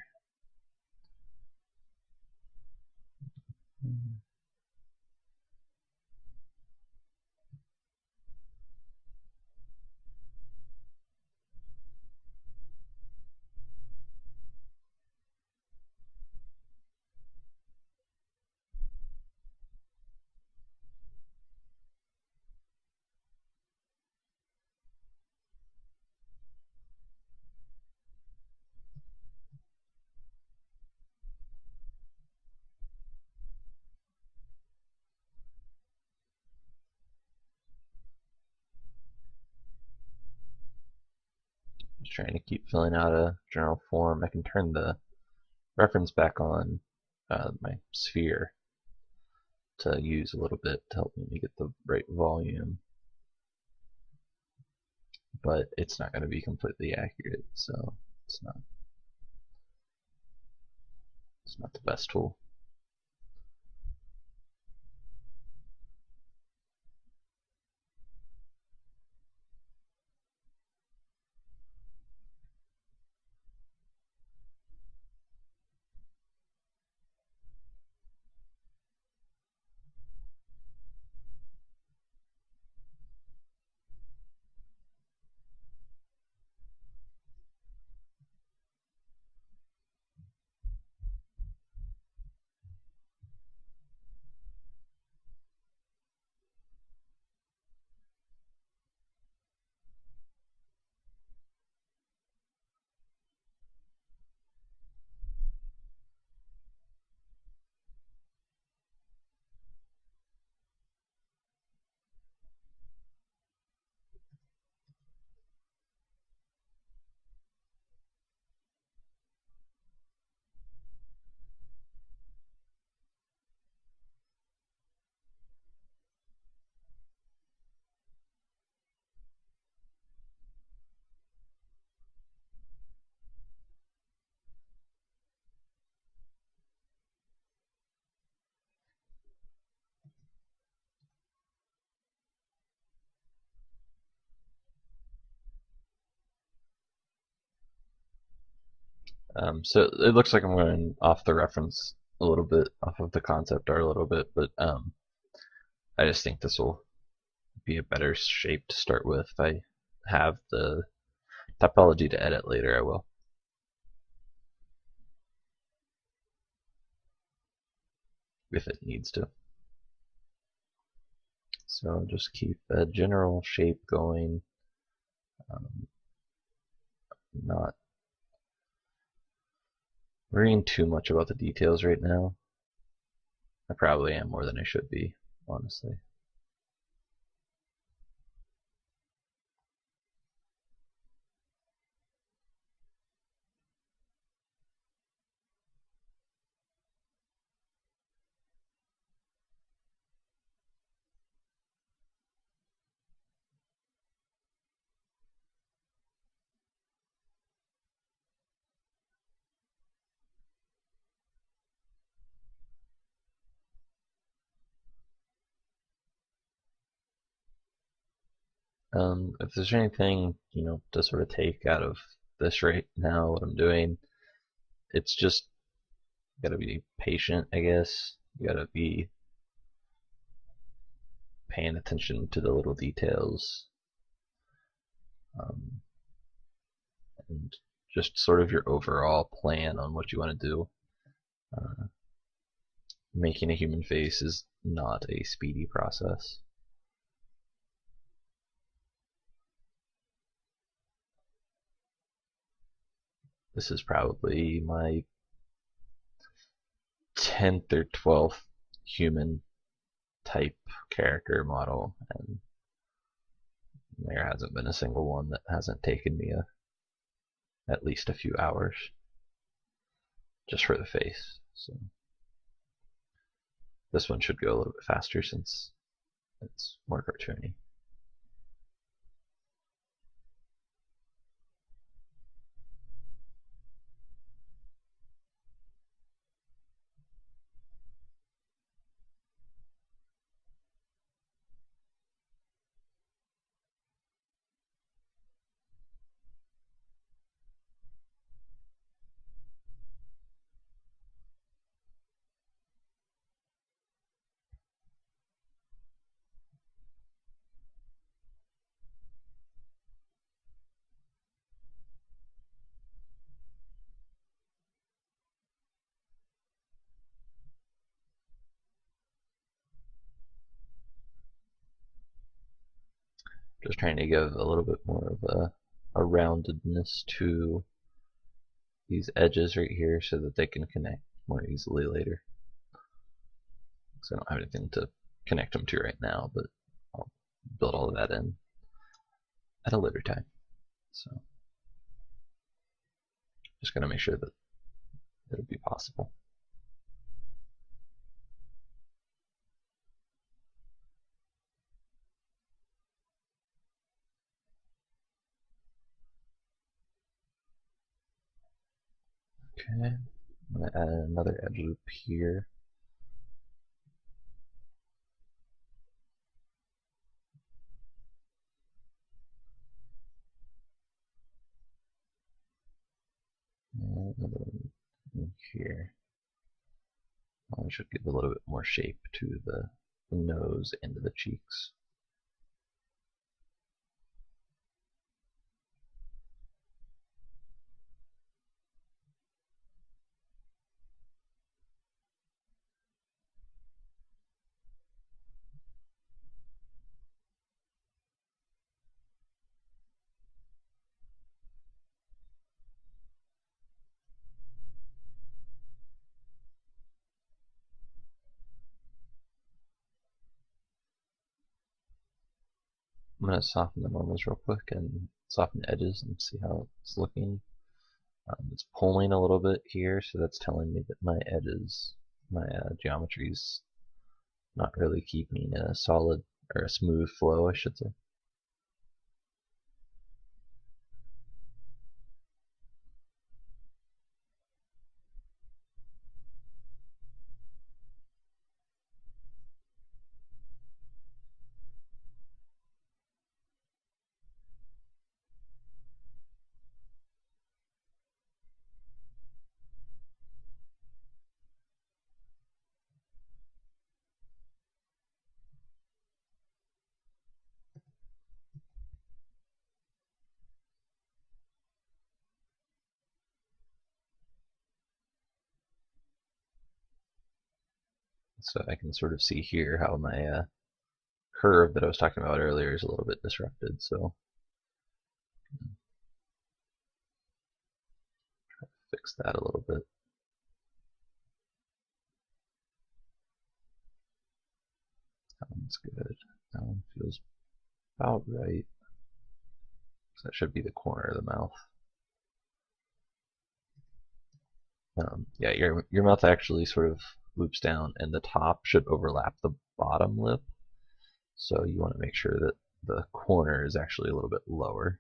Speaker 1: Just trying to keep filling out a general form. I can turn the reference back on my sphere to use a little bit to help me get the right volume, but it's not going to be completely accurate, so it's not It's not the best tool. So it looks like I'm going off the reference a little bit, off of the concept art a little bit, but I just think this will be a better shape to start with. If I have the topology to edit later, I will. If it needs to. So just keep a general shape going, not worrying too much about the details right now. I probably am more than I should be, honestly. If there's anything, to sort of take out of this right now, what I'm doing, it's just gotta be patient, I guess. You gotta be paying attention to the little details, um, and just sort of your overall plan on what you want to do. Uh, Making a human face is not a speedy process. This is probably my 10th or 12th human type character model, and there hasn't been a single one that hasn't taken me at least a few hours just for the face. So this one should go a little bit faster since it's more cartoony. Just trying to give a little bit more of a roundedness to these edges right here so that they can connect more easily later. So I don't have anything to connect them to right now, but I'll build all of that in at a later time. So just gonna make sure that it'll be possible. Okay. I'm going to add another edge loop here. And another one in here. I should give a little bit more shape to the nose and to the cheeks. I'm going to soften the normals real quick and soften the edges and see how it's looking. It's pulling a little bit here, so that's telling me that my edges, my geometry's not really keeping a solid or a smooth flow, I should say. So I can sort of see here how my curve that I was talking about earlier is a little bit disrupted. So fix that a little bit. That one's good. That one feels about right. So that should be the corner of the mouth. Yeah, your mouth actually sort of loops down, and the top should overlap the bottom lip. So you want to make sure that the corner is actually a little bit lower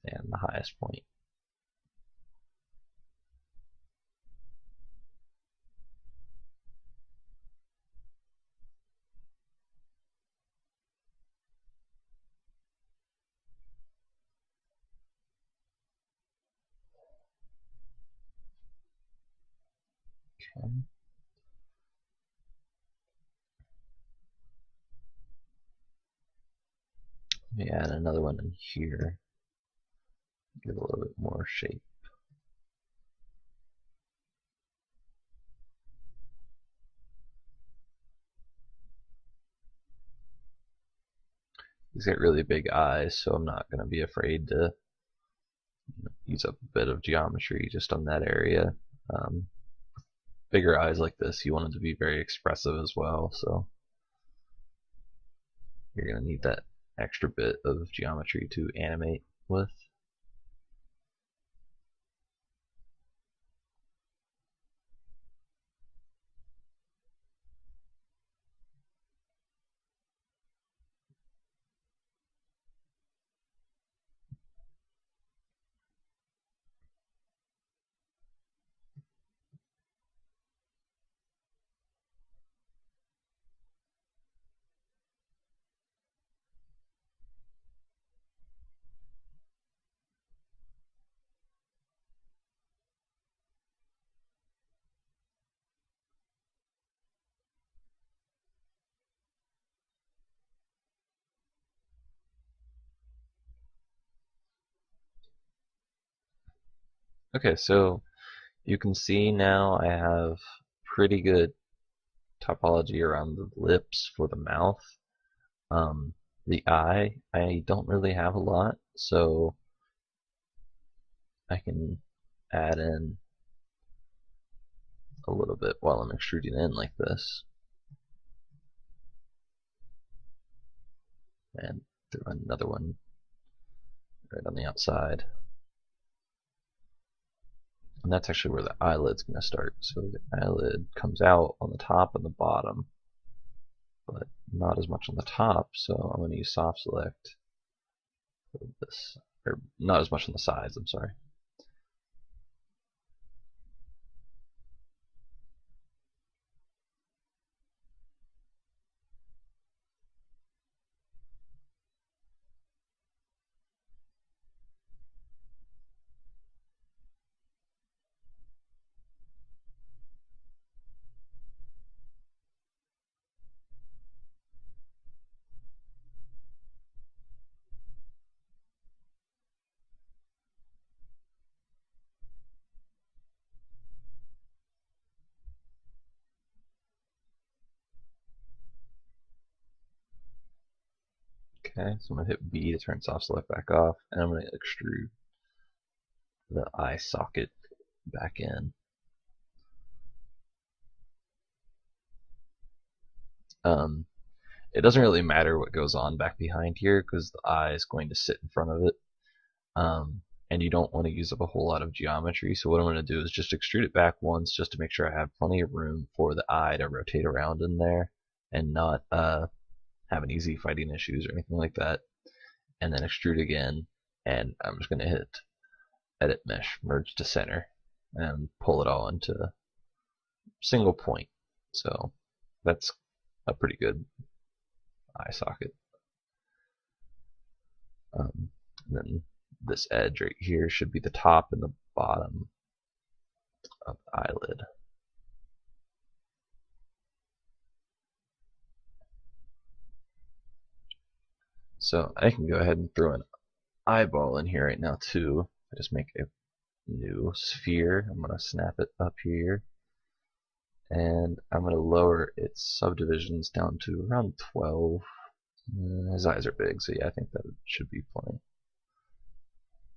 Speaker 1: than the highest point. Okay. Let me add another one in here. Give a little bit more shape. He's got really big eyes, so I'm not going to be afraid to use up a bit of geometry just on that area. Bigger eyes like this, you want them to be very expressive as well, so you're going to need that extra bit of geometry to animate with. Okay, so you can see now I have pretty good topology around the lips for the mouth. The eye, I don't really have a lot, so I can add in a little bit while I'm extruding in like this. And throw another one right on the outside. And that's actually where the eyelid's going to start. So the eyelid comes out on the top and the bottom, but not as much on the top, so I'm going to use soft select for this, or not as much on the sides, I'm sorry. Okay, so I'm going to hit B to turn soft select back off, and I'm going to extrude the eye socket back in. It doesn't really matter what goes on back behind here because the eye is going to sit in front of it. And you don't want to use up a whole lot of geometry, so what I'm going to do is just extrude it back once just to make sure I have plenty of room for the eye to rotate around in there and not have any Z fighting issues or anything like that. And then extrude again, and I'm just going to hit edit mesh, merge to center, and pull it all into a single point. So that's a pretty good eye socket. Then this edge right here should be the top and the bottom of the eyelid. So I can go ahead and throw an eyeball in here right now too. I just make a new sphere. I'm going to snap it up here, and I'm going to lower its subdivisions down to around 12. His eyes are big, so yeah, I think that should be plenty.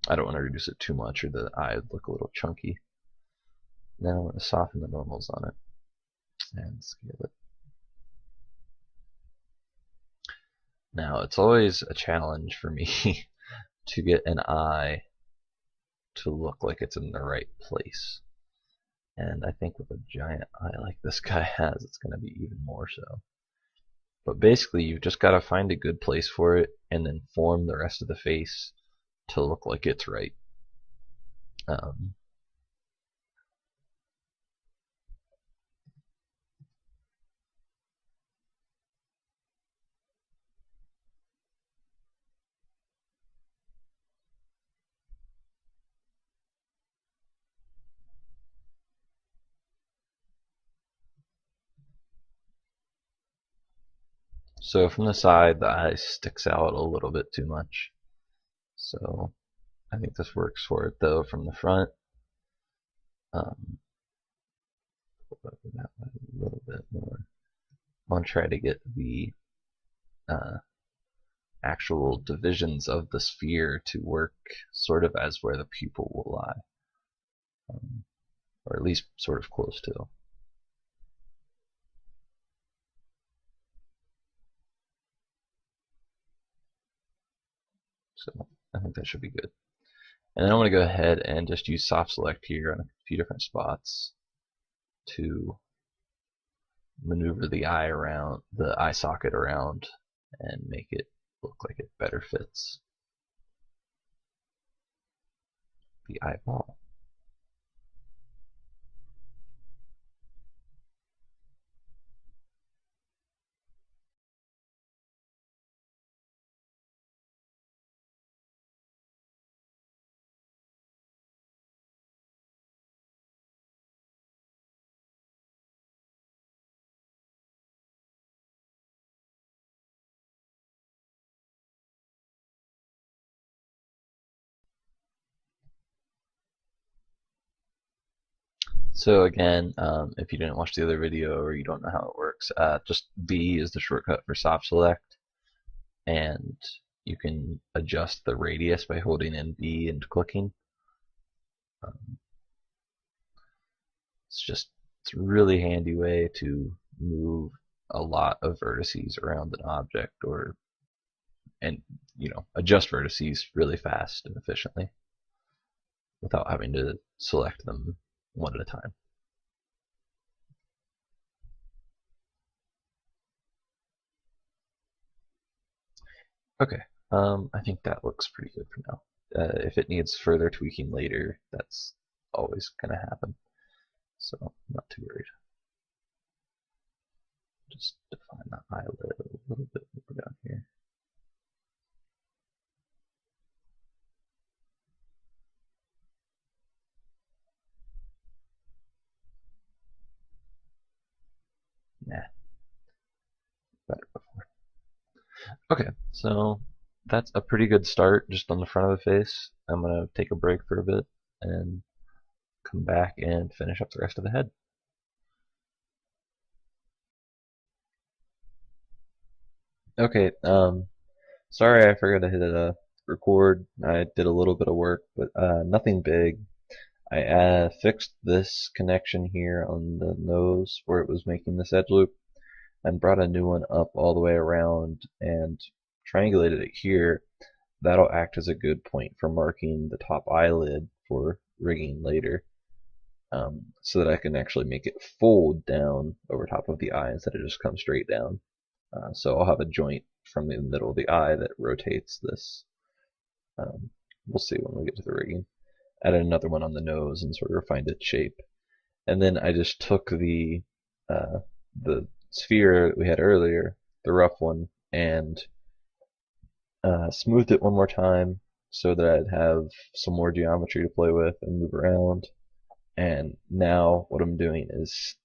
Speaker 1: I don't want to reduce it too much or the eye would look a little chunky. Then I'm going to soften the normals on it and scale it. Now, it's always a challenge for me to get an eye to look like it's in the right place. And I think with a giant eye like this guy has, it's going to be even more so. But basically, you've just got to find a good place for it and then form the rest of the face to look like it's right. So from the side, the eye sticks out a little bit too much. So I think this works for it though. From the front, pull over that way a little bit more. I want to try to get the actual divisions of the sphere to work sort of as where the pupil will lie, or at least sort of close to. So I think that should be good. And then I'm going to go ahead and just use soft select here on a few different spots to maneuver the eye around, the eye socket around, and make it look like it better fits the eyeball. So again, if you didn't watch the other video or you don't know how it works, just B is the shortcut for soft select, and you can adjust the radius by holding in B and clicking. It's a really handy way to move a lot of vertices around an object, and adjust vertices really fast and efficiently without having to select them one at a time. Okay, I think that looks pretty good for now. If it needs further tweaking later, that's always going to happen, so I'm not too worried. Just define that eyelid a little bit more down here. Nah, better before. Okay, so that's a pretty good start just on the front of the face. I'm going to take a break for a bit and come back and finish up the rest of the head. Okay, Sorry, I forgot to hit record. I did a little bit of work, but nothing big. I fixed this connection here on the nose where it was making this edge loop and brought a new one up all the way around and triangulated it here. That'll act as a good point for marking the top eyelid for rigging later, so that I can actually make it fold down over top of the eye instead of just come straight down. So I'll have a joint from the middle of the eye that rotates this. Um, we'll see when we get to the rigging. Added another one on the nose and sort of refined its shape. And then I just took the sphere that we had earlier, the rough one, and smoothed it one more time so that I'd have some more geometry to play with and move around. And now what I'm doing is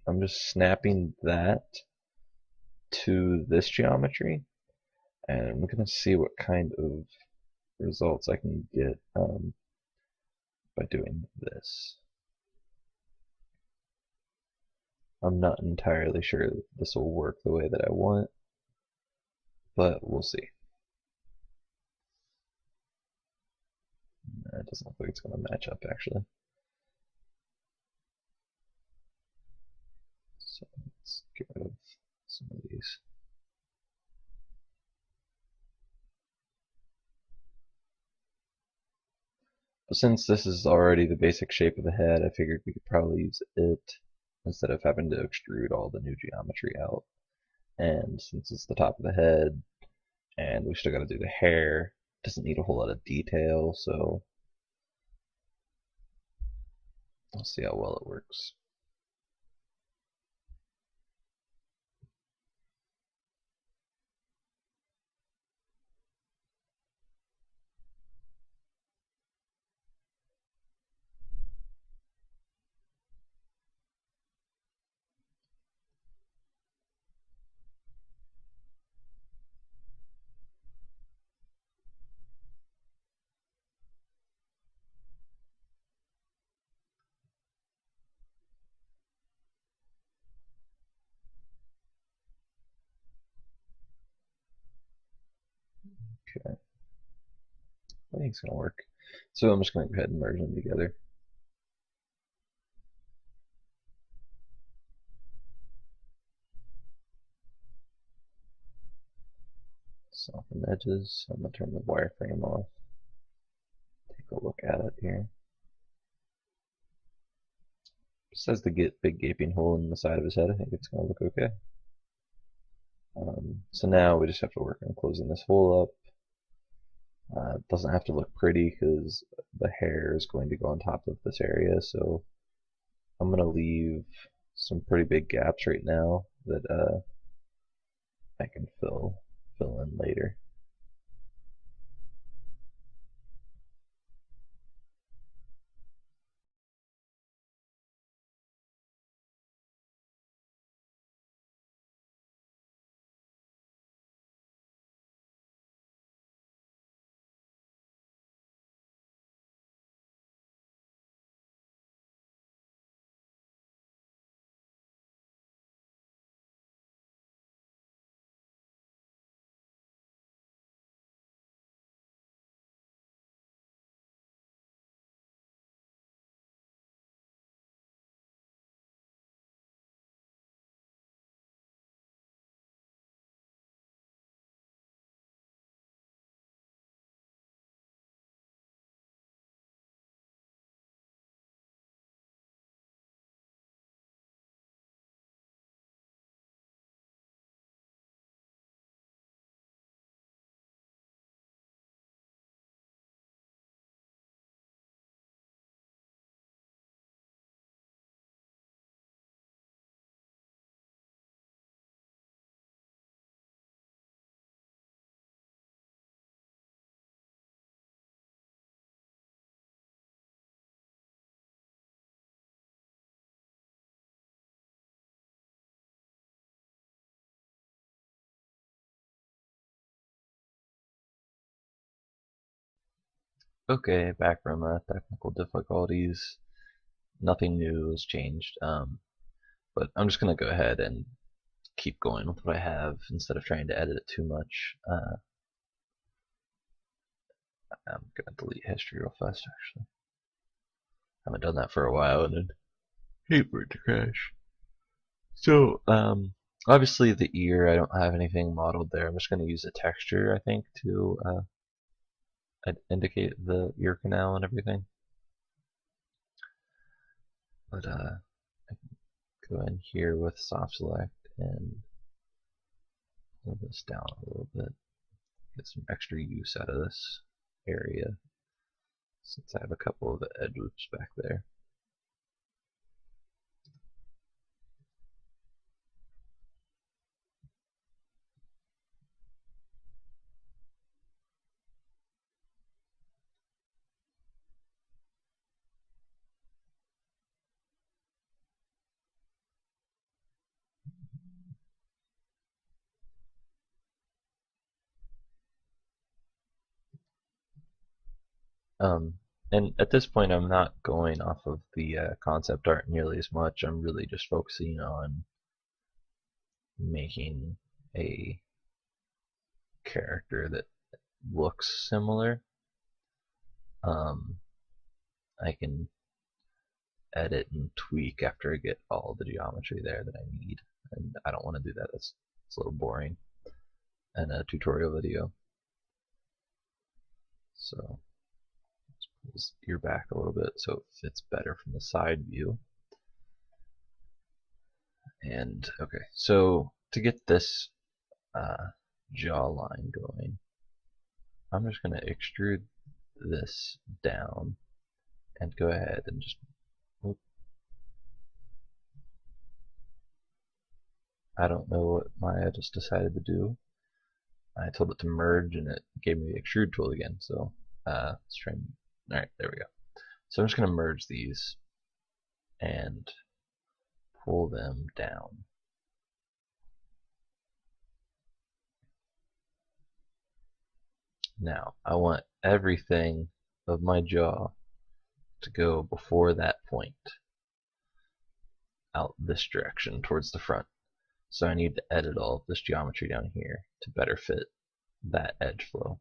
Speaker 1: I'm just snapping that to this geometry, and I'm going to see what kind of results I can get by doing this. I'm not entirely sure that this will work the way that I want, but we'll see. It doesn't look like it's going to match up actually. So let's get rid of some of these. But since this is already the basic shape of the head, I figured we could probably use it instead of having to extrude all the new geometry out. And since it's the top of the head, and we still got to do the hair, it doesn't need a whole lot of detail, so we'll see how well it works. Okay, I think it's going to work. So I'm just going to go ahead and merge them together. Soften the edges. I'm going to turn the wireframe off. Take a look at it here. Besides the big gaping hole in the side of his head, I think it's going to look okay. So now we just have to work on closing this hole up. It doesn't have to look pretty because the hair is going to go on top of this area, so I'm going to leave some pretty big gaps right now that I can fill in later. Okay, back from technical difficulties. Nothing new has changed, but I'm just going to go ahead and keep going with what I have instead of trying to edit it too much. I'm gonna delete history real fast actually. Haven't done that for a while and I'd hate for it to crash. So, obviously the ear, I don't have anything modeled there. I'm just going to use a texture, I think, to indicate the ear canal and everything. But I can go in here with soft select and pull this down a little bit. Get some extra use out of this area since I have a couple of edge loops back there. Um, and at this point, I'm not going off of the concept art nearly as much. I'm really just focusing on making a character that looks similar. I can edit and tweak after I get all the geometry there that I need, and I don't want to do that. It's a little boring in a tutorial video. So let's pull this ear back a little bit so it fits better from the side view. And okay, so to get this jawline going, I'm just going to extrude this down and go ahead and just, whoop. I don't know what Maya just decided to do. I told it to merge and it gave me the extrude tool again. So let's try and, alright, there we go. So I'm just going to merge these and pull them down. Now I want everything of my jaw to go before that point, out this direction towards the front. So I need to edit all of this geometry down here to better fit that edge flow.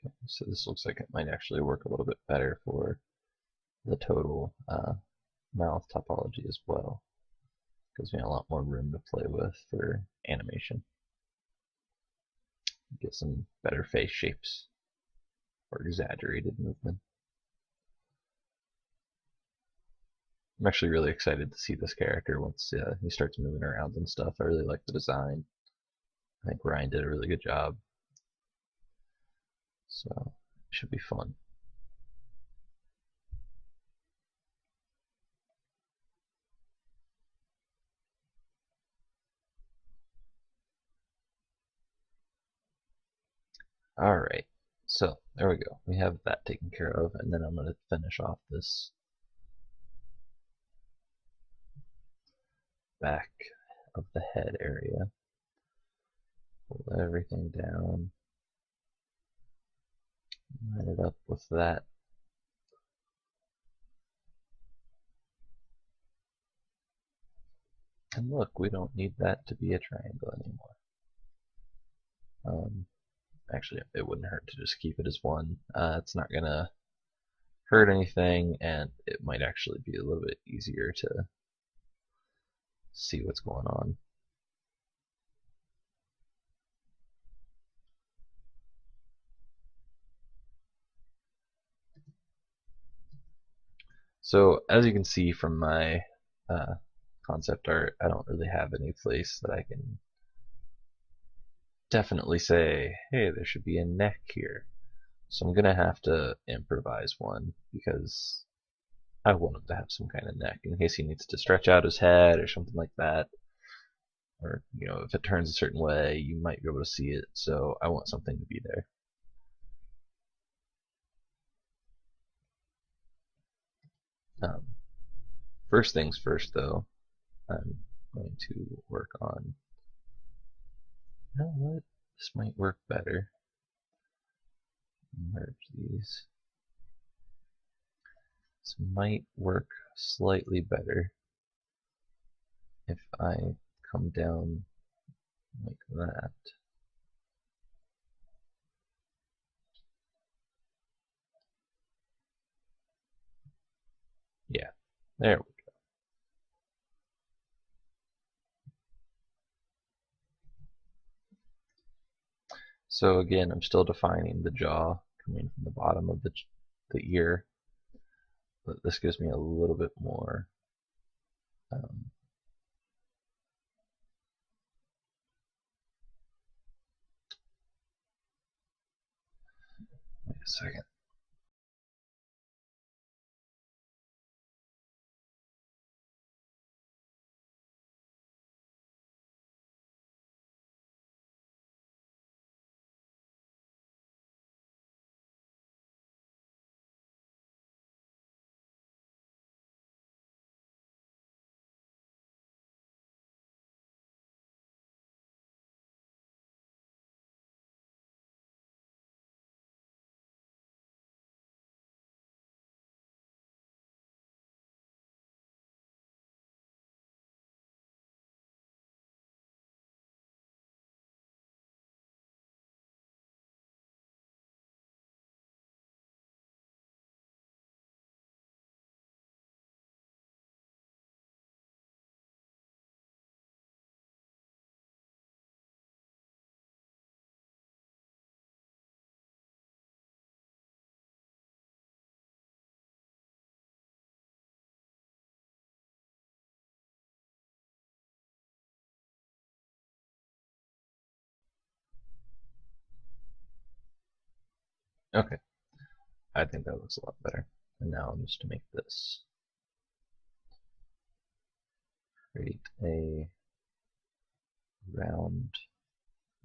Speaker 1: Okay, so this looks like it might actually work a little bit better for the total mouth topology as well. Gives me a lot more room to play with for animation. Get some better face shapes or exaggerated movement. I'm actually really excited to see this character once he starts moving around and stuff. I really like the design. I think Ryan did a really good job. So it should be fun. Alright, so there we go. We have that taken care of, and then I'm going to finish off this back of the head area. Pull everything down. Line it up with that. And look, we don't need that to be a triangle anymore. Actually, it wouldn't hurt to just keep it as one. It's not going to hurt anything, and it might actually be a little bit easier to see what's going on. So as you can see from my concept art, I don't really have any place that I can definitely say, hey, there should be a neck here. So I'm gonna have to improvise one because I want him to have some kind of neck in case he needs to stretch out his head or something like that. Or, you know, if it turns a certain way, you might be able to see it. So I want something to be there. First things first, though, I'm going to work on, you know what, this might work better. Merge these. This might work slightly better if I come down like that. Yeah, there we go. So again, I'm still defining the jaw coming from the bottom of the ear, but this gives me a little bit more wait a second. Okay, I think that looks a lot better. And now I'm just to make this, create a round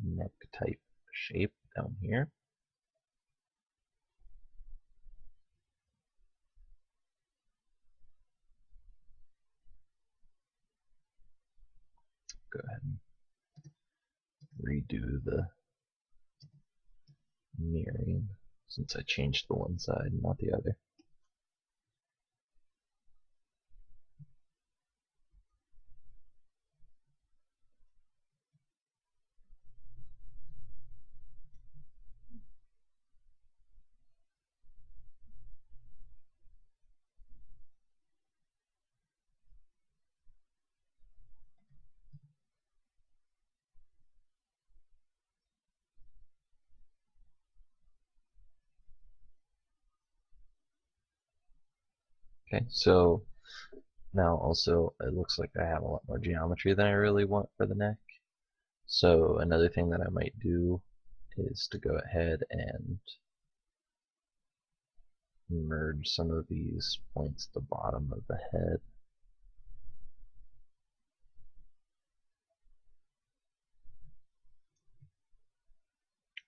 Speaker 1: neck type shape down here. Go ahead and redo the mirroring since I changed the one side, not the other. Okay, so now also it looks like I have a lot more geometry than I really want for the neck. So another thing that I might do is to go ahead and merge some of these points at the bottom of the head.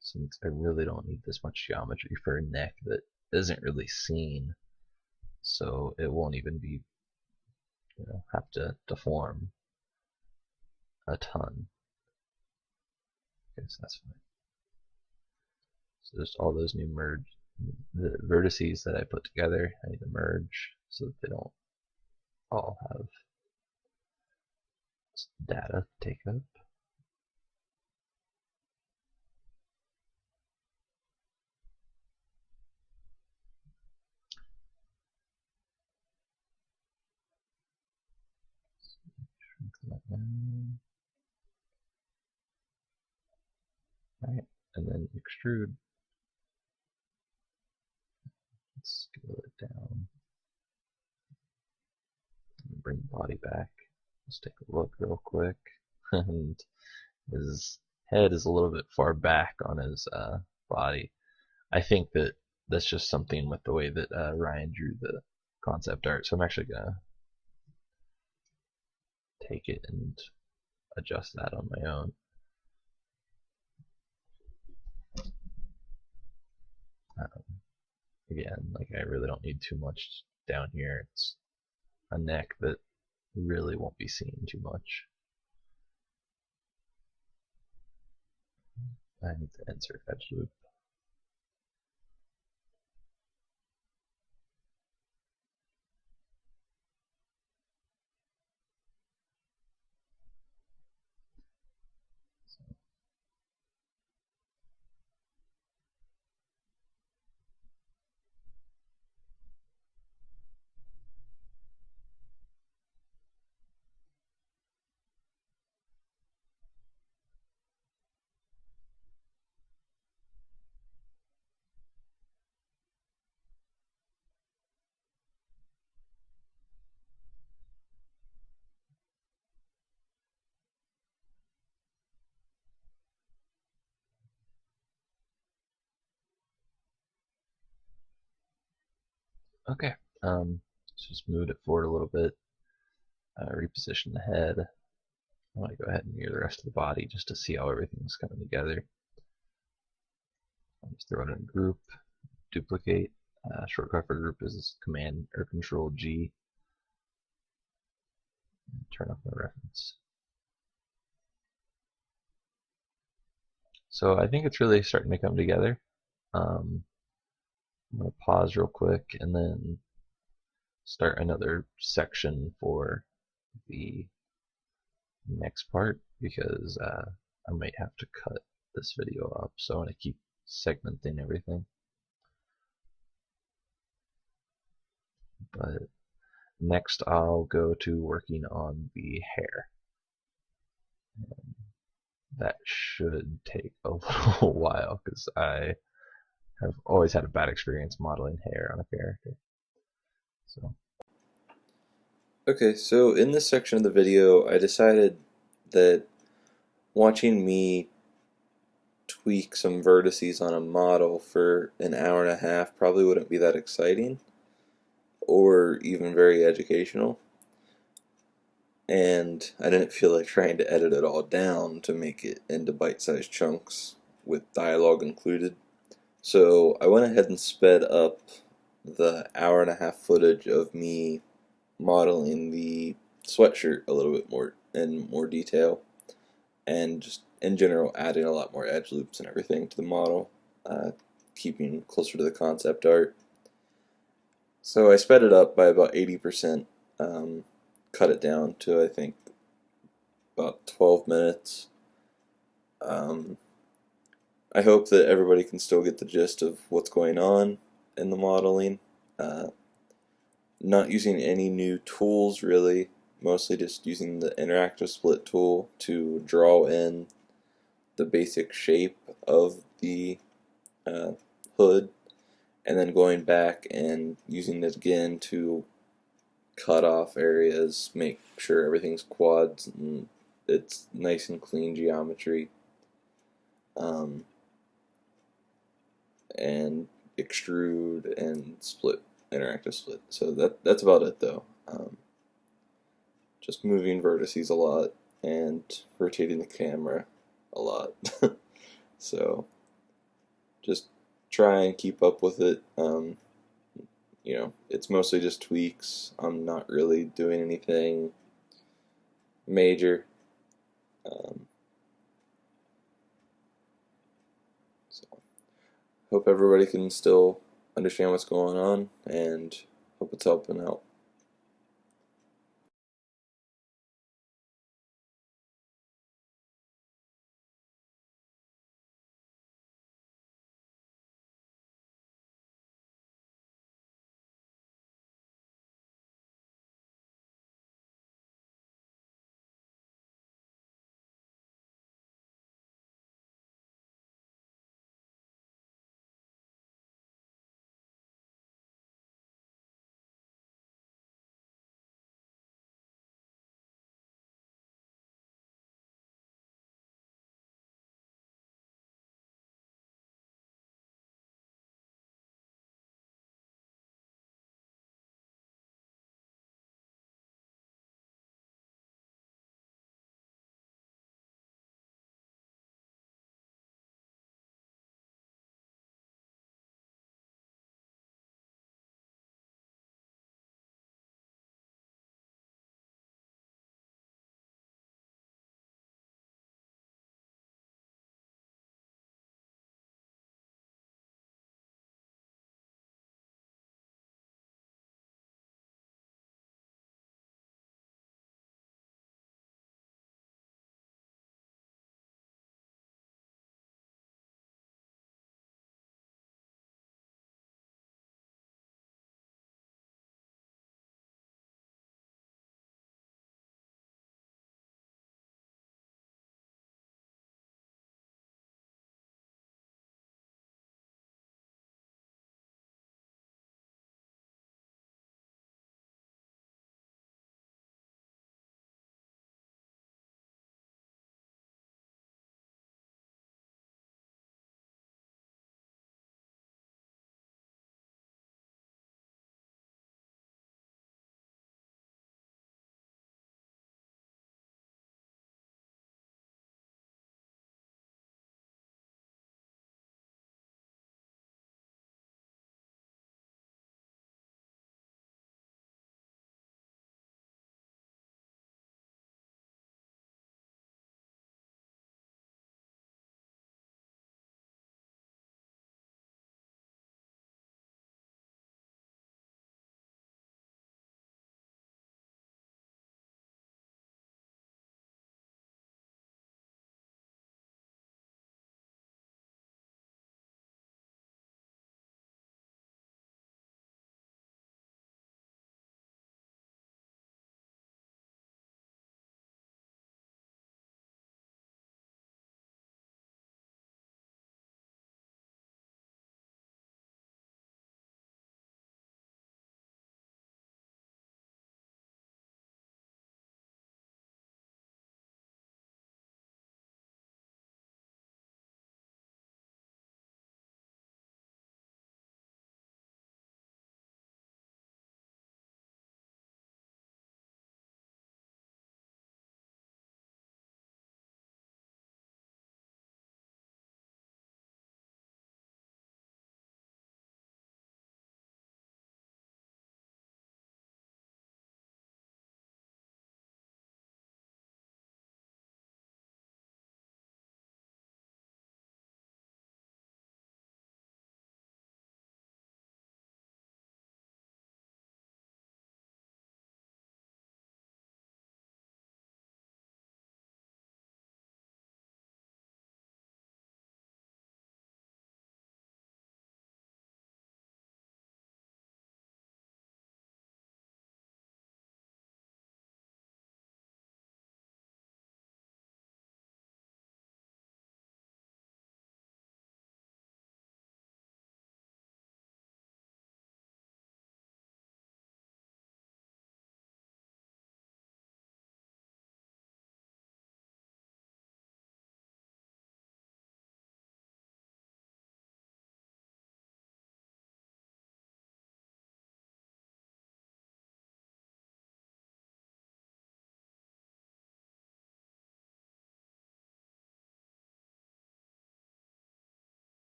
Speaker 1: Since I really don't need this much geometry for a neck that isn't really seen, so it won't even be, have to deform a ton. Okay, so that's fine. So just all those new the vertices that I put together, I need to merge so that they don't all have data to take up. Shrink that down. Alright, and then extrude. Let's scale it down. Bring the body back. Let's take a look real quick. And his head is a little bit far back on his body. I think that that's just something with the way that Ryan drew the concept art. So I'm actually gonna take it and adjust that on my own. Again, like I really don't need too much down here. It's a neck that really won't be seen too much. I need to insert edge loop. Okay, let's just move it forward a little bit. Reposition the head. I want to go ahead and mirror the rest of the body just to see how everything's coming together. I'll just throw it in a group, duplicate. Shortcut for group is Command or Control G. And turn off my reference. So I think it's really starting to come together. I'm going to pause real quick and then start another section for the next part because I might have to cut this video up, so I want to keep segmenting everything. But next I'll go to working on the hair. And that should take a little while because I have always had a bad experience modeling hair on a character. So.
Speaker 2: Okay, so in this section of the video, I decided that watching me tweak some vertices on a model for an hour and a half probably wouldn't be that exciting or even very educational. And I didn't feel like trying to edit it all down to make it into bite-sized chunks with dialogue included. So I went ahead and sped up the hour and a half footage of me modeling the sweatshirt a little bit more in more detail, and just in general adding a lot more edge loops and everything to the model, keeping closer to the concept art. So I sped it up by about 80%, cut it down to I think about 12 minutes. I hope that everybody can still get the gist of what's going on in the modeling. Not using any new tools really, mostly just using the interactive split tool to draw in the basic shape of the hood, and then going back and using it again to cut off areas, make sure everything's quads and it's nice and clean geometry, and extrude and split, interactive split. So that's about it though. Just moving vertices a lot and rotating the camera a lot. So just try and keep up with it. It's mostly just tweaks. I'm not really doing anything major. So hope everybody can still understand what's going on, and hope it's helping out.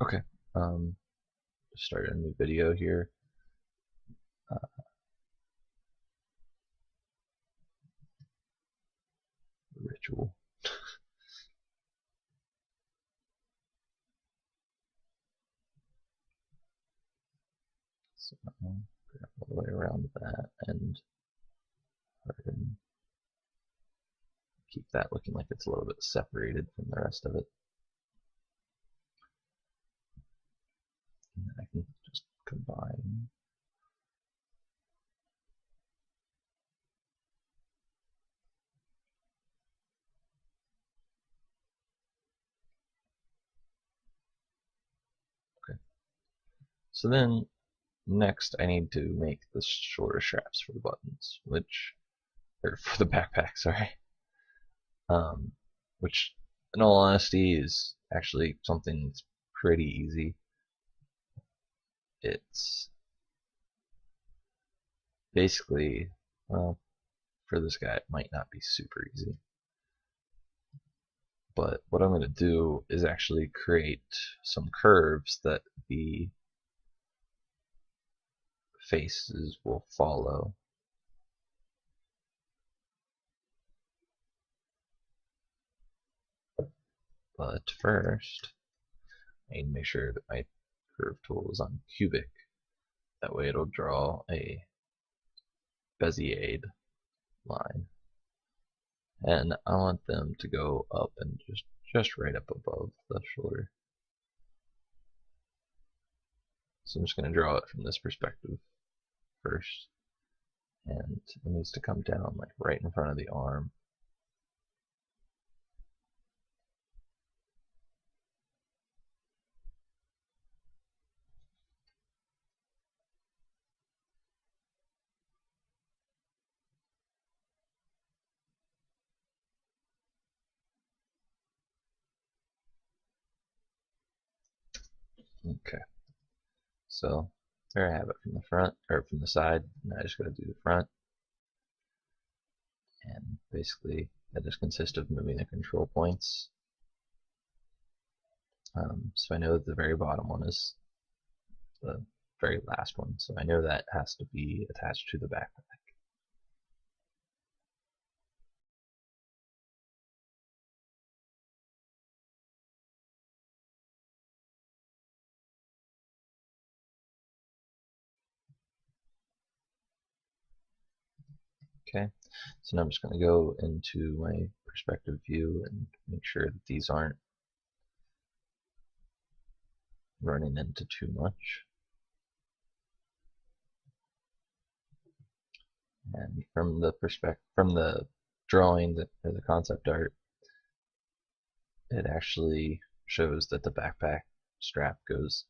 Speaker 1: Okay. Um, start a new video here. Uh, ritual. So grab all the way around that and keep that looking like it's a little bit separated from the rest of it. And then I can just combine. Okay. So then next I need to make the shorter straps for the buttons, or for the backpack, sorry. Um, which in all honesty is actually something that's pretty easy. It's basically, well, for this guy it might not be super easy. But what I'm going to do is actually create some curves that the faces will follow. But first, I need to make sure that my curve tool is on cubic. That way it'll draw a Bezier line. And I want them to go up and just right up above the shoulder. So I'm just going to draw it from this perspective first. And it needs to come down like right in front of the arm. Okay, so there I have it from the front, or from the side. Now I just got to do the front. And basically that just consists of moving the control points. So I know that the very bottom one is the very last one, so I know that has to be attached to the backpack. Okay, so now I'm just going to go into my perspective view and make sure that these aren't running into too much. And from the drawing, or the concept art, it actually shows that the backpack strap goes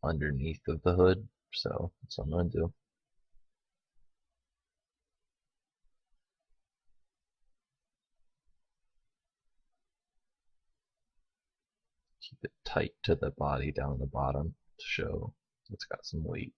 Speaker 1: underneath of the hood. So that's what I'm going to do. Keep it tight to the body down the bottom to show it's got some weight.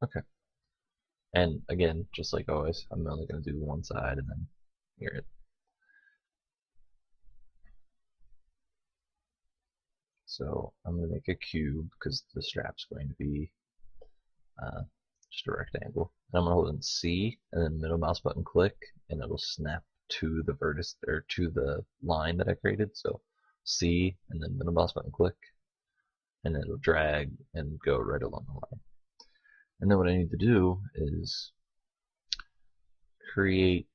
Speaker 1: Okay. And again, just like always, I'm only going to do one side and then mirror it. So I'm going to make a cube because the strap's going to be uh, just a rectangle. And I'm going to hold in C and then middle mouse button click, and it'll snap to the vertex, or to the line that I created. So C and then middle mouse button click, and it'll drag and go right along the line. And then what I need to do is create,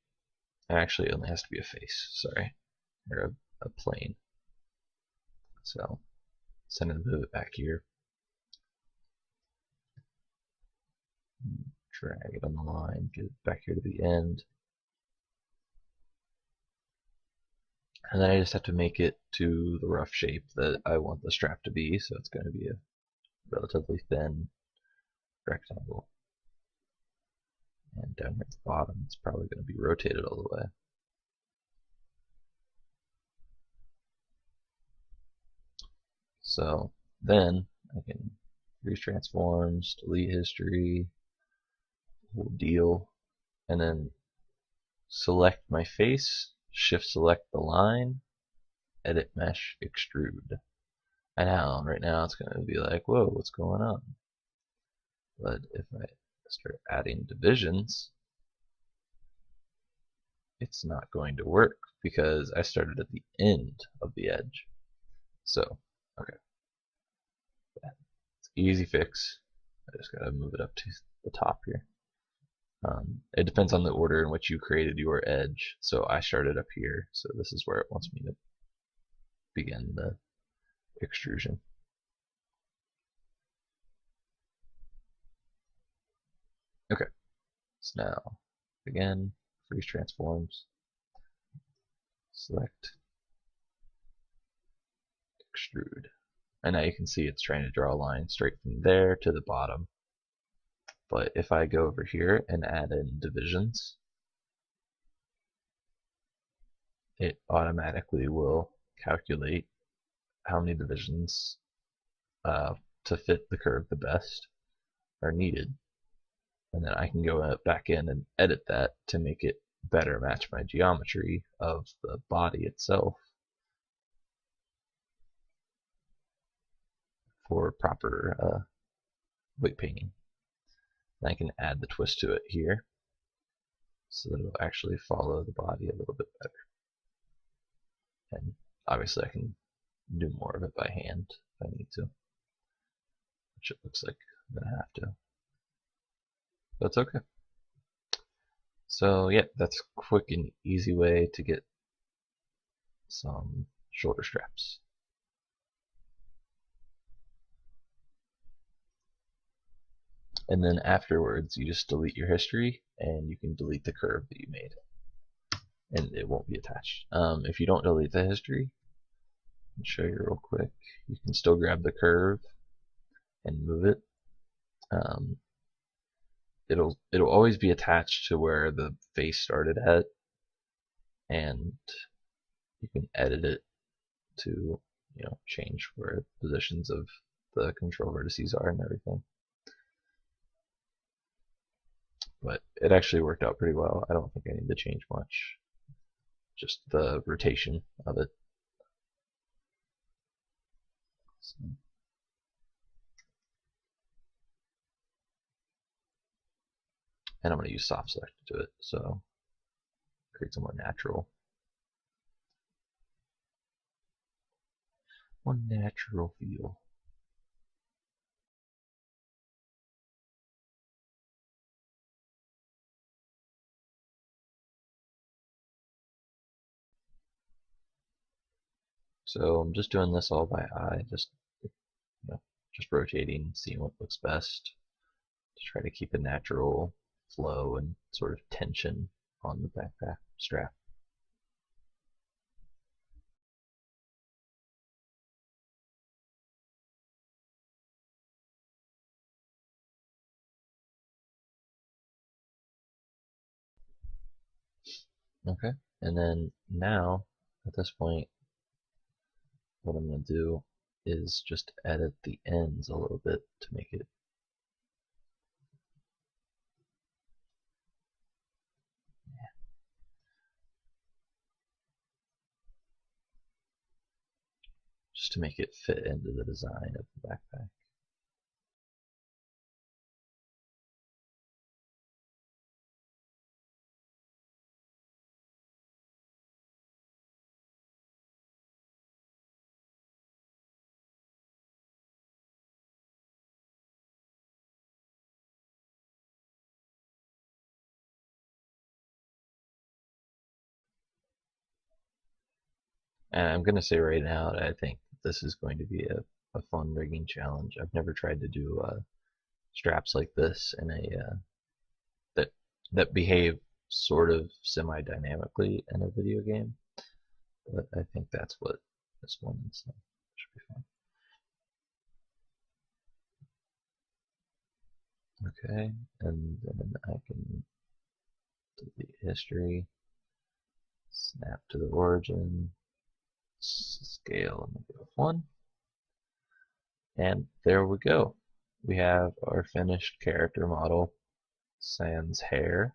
Speaker 1: actually it only has to be a face, sorry, or a plane. So send it, move it back here, drag it on the line, get it back here to the end, and then I just have to make it to the rough shape that I want the strap to be, so it's going to be a relatively thin rectangle. And down here at the bottom, it's probably going to be rotated all the way. So then I can freeze transforms, delete history, whole deal, and then select my face, shift select the line, edit mesh, extrude. And now, right now, it's going to be like, whoa, what's going on? But if I start adding divisions, it's not going to work because I started at the end of the edge. So, okay, it's easy fix. I just gotta move it up to the top here. It depends on the order in which you created your edge. So I started up here, so this is where it wants me to begin the extrusion. Okay, so now again, freeze transforms, select, extrude. And now you can see it's trying to draw a line straight from there to the bottom. But if I go over here and add in divisions, it automatically will calculate how many divisions to fit the curve the best are needed. And then I can go back in and edit that to make it better match my geometry of the body itself for proper weight painting. And I can add the twist to it here so that it'll actually follow the body a little bit better. And obviously I can do more of it by hand if I need to, which it looks like I'm going to have to. That's okay. So yeah, that's a quick and easy way to get some shoulder straps. And then afterwards, you just delete your history, and you can delete the curve that you made, and it won't be attached. If you don't delete the history, I'll show you real quick. You can still grab the curve and move it. It'll always be attached to where the face started at, and you can edit it to change where positions of the control vertices are and everything. But it actually worked out pretty well. I don't think I need to change much. Just the rotation of it. So. And I'm going to use soft select to do it, so create some more natural feel. So I'm just doing this all by eye, just rotating, seeing what looks best to try to keep a natural flow and sort of tension on the backpack strap. Okay, and then now at this point, what I'm going to do is just edit the ends a little bit to make it fit into the design of the backpack. And I'm going to say right now that I think this is going to be a fun rigging challenge. I've never tried to do straps like this in a that behave sort of semi-dynamically in a video game, but I think that's what this one is. So should be fun. Okay, and then I can history, snap to the origin, scale, and make it 1. And there we go. We have our finished character model, sans hair.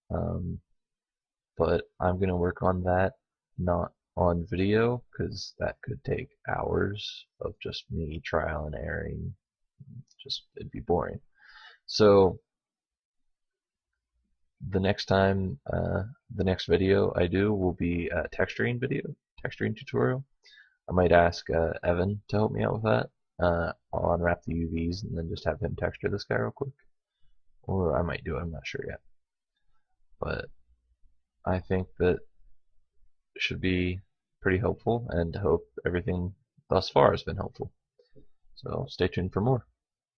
Speaker 1: But I'm going to work on that not on video because that could take hours of just me trial and erroring. Just it'd be boring. So the next video I do will be a texturing video, texturing tutorial. I might ask Evan to help me out with that. I'll unwrap the UVs and then just have him texture this guy real quick. Or I might do it, I'm not sure yet. But I think that should be pretty helpful and hope everything thus far has been helpful. So stay tuned for more.